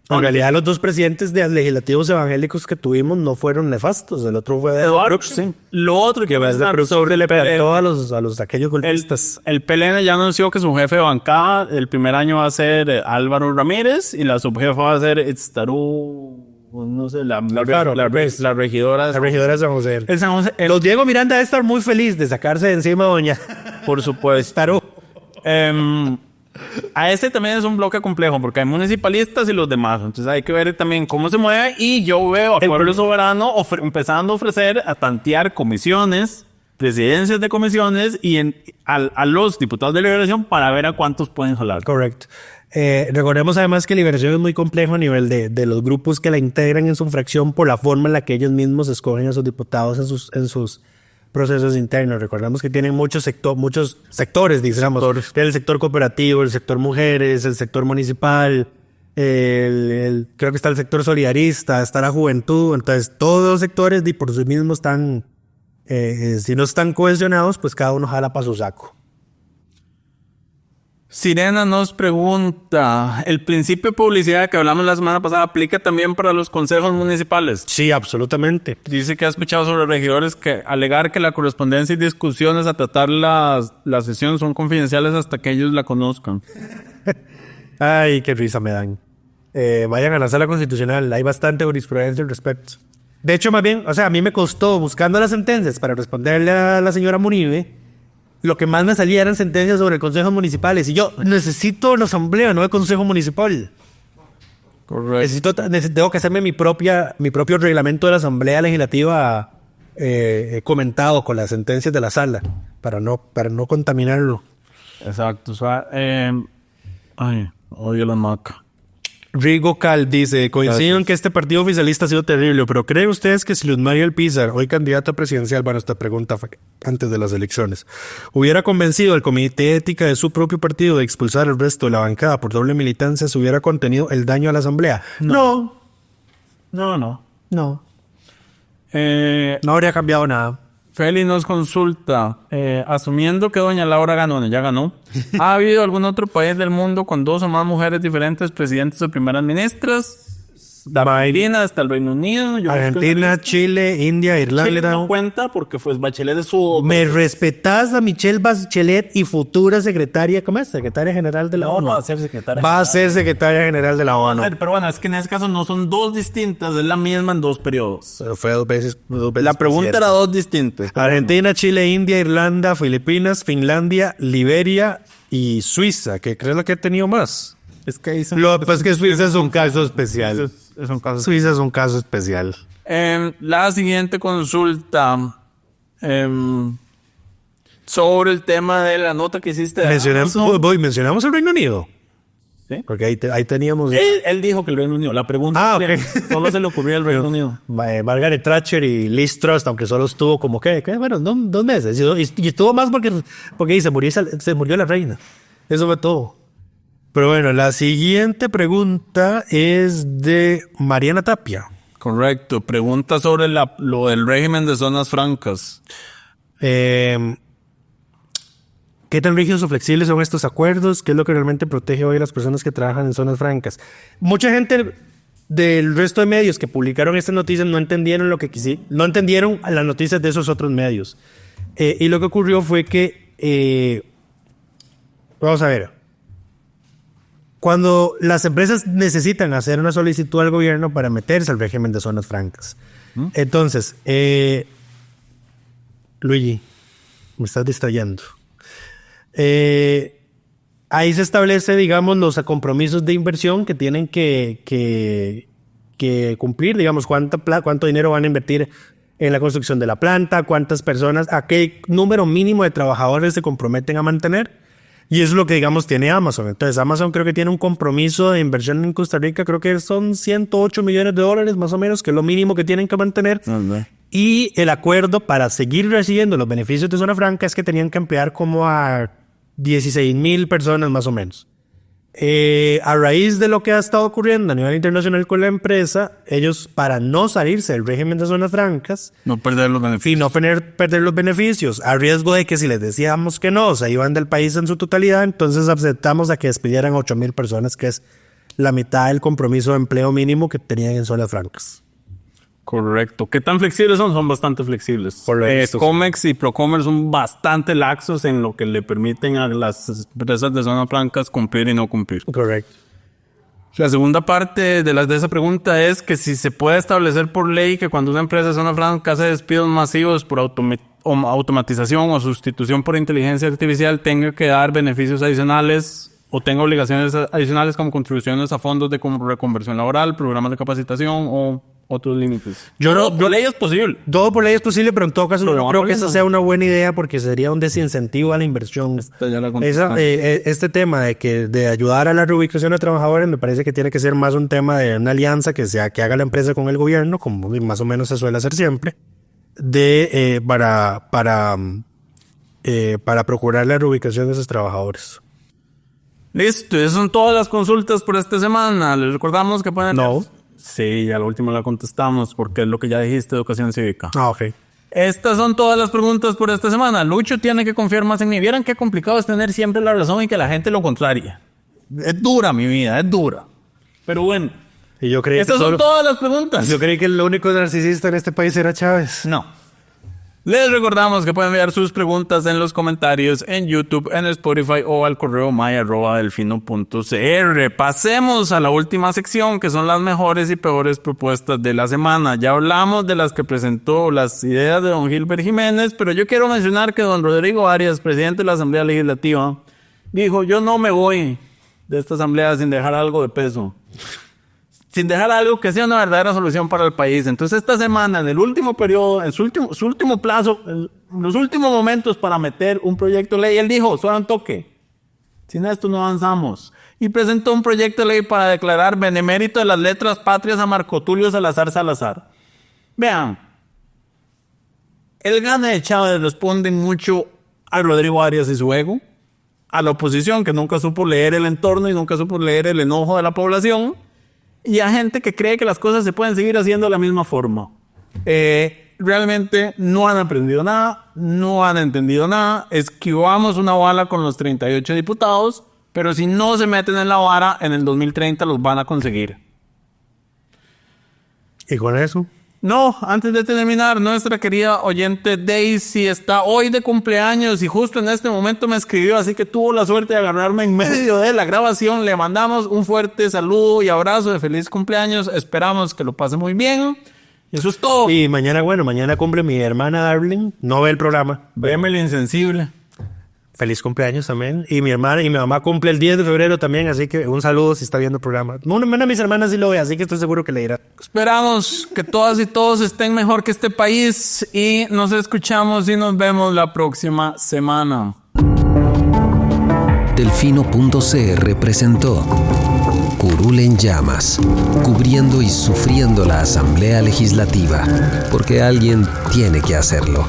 En realidad, los dos presidentes de legislativos evangélicos que tuvimos no fueron nefastos. El otro fue Eduardo Cruz, sí. Lo otro que le pegó a aquellos golpistas. El PLN ya anunció que su jefe de bancada el primer año va a ser Álvaro Ramírez y la subjefa va a ser Itztarú, no sé, la regidora. La regidora de San José. Los Diego Miranda debe estar muy feliz de sacarse de encima doña. Por supuesto. Itztarú. A este también es un bloque complejo porque hay municipalistas y los demás. Entonces hay que ver también cómo se mueve. Y yo veo a Pueblo Soberano empezando a ofrecer, a tantear comisiones, presidencias de comisiones y a los diputados de Liberación para ver a cuántos pueden jalar. Correcto. Recordemos además que Liberación es muy complejo a nivel de los grupos que la integran en su fracción por la forma en la que ellos mismos escogen a sus diputados en sus procesos internos. Recordemos que tienen muchos sectores, digamos. Tiene el sector cooperativo, el sector mujeres, el sector municipal, creo que está el sector solidarista, está la juventud. Entonces, todos los sectores por sí mismos están, si no están cohesionados, pues cada uno jala para su saco. Sirena nos pregunta, ¿el principio de publicidad que hablamos la semana pasada aplica también para los consejos municipales? Sí, absolutamente. Dice que ha escuchado sobre regidores que alegar que la correspondencia y discusiones a tratar la sesión son confidenciales hasta que ellos la conozcan. Ay, qué risa me dan. Vayan a la sala constitucional, hay bastante jurisprudencia al respecto. De hecho, más bien, a mí me costó, buscando las sentencias para responderle a la señora Munive, lo que más me salía eran sentencias sobre consejos municipales. Y yo necesito una asamblea, no el consejo municipal. Correcto. Tengo que hacerme mi propio reglamento de la asamblea legislativa comentado con las sentencias de la sala para no contaminarlo. Exacto. Odio la maca. Rigo Cal dice, coincido en que este partido oficialista ha sido terrible, pero ¿creen ustedes que si Luz María Alpizar, hoy candidata presidencial, bueno, esta pregunta fue antes de las elecciones, hubiera convencido al comité de ética de su propio partido de expulsar al resto de la bancada por doble militancia, se hubiera contenido el daño a la asamblea? No. No habría cambiado nada. Feli nos consulta, asumiendo que doña Laura ganó, bueno, ya ganó, ¿ha habido algún otro país del mundo con 2 o más mujeres diferentes presidentes o primeras ministras? La mayoría hasta el Reino Unido. Argentina, Chile, India, Irlanda. Chile no cuenta porque pues Bachelet es su... ¿Me respetás a Michelle Bachelet y futura secretaria, ¿cómo es? Secretaria general de la ONU. Va a ser secretaria. Va a ser secretaria general de la ONU. Pero bueno, es que en ese caso no son 2 distintas, es la misma en 2 periodos. Pero fue dos veces la pregunta era 2 distintas. Argentina, Chile, India, Irlanda, Filipinas, Finlandia, Liberia y Suiza, que creo que he tenido más. Es que ahí pues que Suiza es un caso especial. Suiza es un caso especial. La siguiente consulta sobre el tema de la nota que hiciste. Mencionamos el Reino Unido. ¿Sí? Porque ahí teníamos... Él dijo que el Reino Unido. La pregunta solo se le ocurrió al Reino Unido. Margaret Thatcher y Liz Truss, aunque solo estuvo como que bueno, 2 meses. Y estuvo más porque se murió la reina. Eso fue todo. Pero bueno, la siguiente pregunta es de Mariana Tapia. Correcto. Pregunta sobre lo del régimen de zonas francas. ¿Qué tan rígidos o flexibles son estos acuerdos? ¿Qué es lo que realmente protege hoy a las personas que trabajan en zonas francas? Mucha gente del resto de medios que publicaron estas noticias no entendieron no entendieron las noticias de esos otros medios. Y lo que ocurrió fue que... vamos a ver. Cuando las empresas necesitan hacer una solicitud al gobierno para meterse al régimen de zonas francas. Entonces, Luigi, me estás distrayendo. Ahí se establece, digamos, los compromisos de inversión que tienen que cumplir, digamos, cuánto dinero van a invertir en la construcción de la planta, cuántas personas, a qué número mínimo de trabajadores se comprometen a mantener. Y eso es lo que, digamos, tiene Amazon. Entonces, Amazon creo que tiene un compromiso de inversión en Costa Rica, creo que son $108 millones más o menos, que es lo mínimo que tienen que mantener. Y el acuerdo para seguir recibiendo los beneficios de zona franca es que tenían que emplear como a 16,000 personas más o menos. A raíz de lo que ha estado ocurriendo a nivel internacional con la empresa, ellos, para no salirse del régimen de zonas francas, no perder los beneficios, y no perder los beneficios, a riesgo de que si les decíamos que no, se iban del país en su totalidad, entonces aceptamos a que despidieran 8,000 personas, que es la mitad del compromiso de empleo mínimo que tenían en zonas francas. Correcto. ¿Qué tan flexibles son? Son bastante flexibles. Comex y Procomer son bastante laxos en lo que le permiten a las empresas de zonas francas cumplir y no cumplir. Correcto. La segunda parte de esa pregunta es que si se puede establecer por ley que cuando una empresa de zona franca hace despidos masivos por automatización o sustitución por inteligencia artificial, tenga que dar beneficios adicionales o tenga obligaciones adicionales como contribuciones a fondos de reconversión laboral, programas de capacitación o otros límites. Por ley es posible. Todo por ley es posible, pero en todo caso no creo que esa sea una buena idea porque sería un desincentivo a la inversión. Este tema de ayudar a la reubicación de trabajadores me parece que tiene que ser más un tema de una alianza que haga la empresa con el gobierno, como más o menos se suele hacer siempre, para procurar la reubicación de esos trabajadores. Listo, esas son todas las consultas por esta semana. Les recordamos que pueden... No. Sí, ya la última la contestamos porque es lo que ya dijiste, educación cívica. Ok. Estas son todas las preguntas por esta semana. Lucho tiene que confiar más en mí. Vieran qué complicado es tener siempre la razón y que la gente lo contraria. Es dura mi vida, es dura. Pero bueno. Y yo creí estas son todas las preguntas. Yo creí que el único narcisista en este país era Chávez. No. Les recordamos que pueden enviar sus preguntas en los comentarios en YouTube, en Spotify o al correo maya@delfino.cr. Pasemos a la última sección, que son las mejores y peores propuestas de la semana. Ya hablamos de las que presentó las ideas de don Gilbert Jiménez, pero yo quiero mencionar que don Rodrigo Arias, presidente de la Asamblea Legislativa, dijo: yo no me voy de esta asamblea sin dejar algo de peso, sin dejar algo que sea una verdadera solución para el país. Entonces esta semana, en el último periodo, en su último plazo, en los últimos momentos para meter un proyecto de ley, él dijo: suena un toque. Sin esto no avanzamos. Y presentó un proyecto de ley para declarar benemérito de las letras patrias a Marco Tulio Salazar. Vean, el gane de Chávez responde mucho a Rodrigo Arias y su ego, a la oposición que nunca supo leer el entorno y nunca supo leer el enojo de la población, y a gente que cree que las cosas se pueden seguir haciendo de la misma forma. Realmente no han aprendido nada, no han entendido nada. Esquivamos una bala con los 38 diputados, pero si no se meten en la vara, en el 2030 los van a conseguir. ¿Y con eso? No, antes de terminar, nuestra querida oyente Daisy está hoy de cumpleaños y justo en este momento me escribió, así que tuvo la suerte de agarrarme en medio de la grabación. Le mandamos un fuerte saludo y abrazo de feliz cumpleaños. Esperamos que lo pase muy bien. Y eso es todo. Y mañana cumple mi hermana Darling. No ve el programa. Véeme lo insensible. Feliz cumpleaños también. Y mi hermana y mi mamá cumple el 10 de febrero también, así que un saludo si está viendo el programa. Una de mis hermanas sí lo ve, así que estoy seguro que le dirá. Esperamos que todas y todos estén mejor que este país y nos escuchamos y nos vemos la próxima semana. Delfino.cr presentó Curul en llamas, cubriendo y sufriendo la Asamblea Legislativa, porque alguien tiene que hacerlo.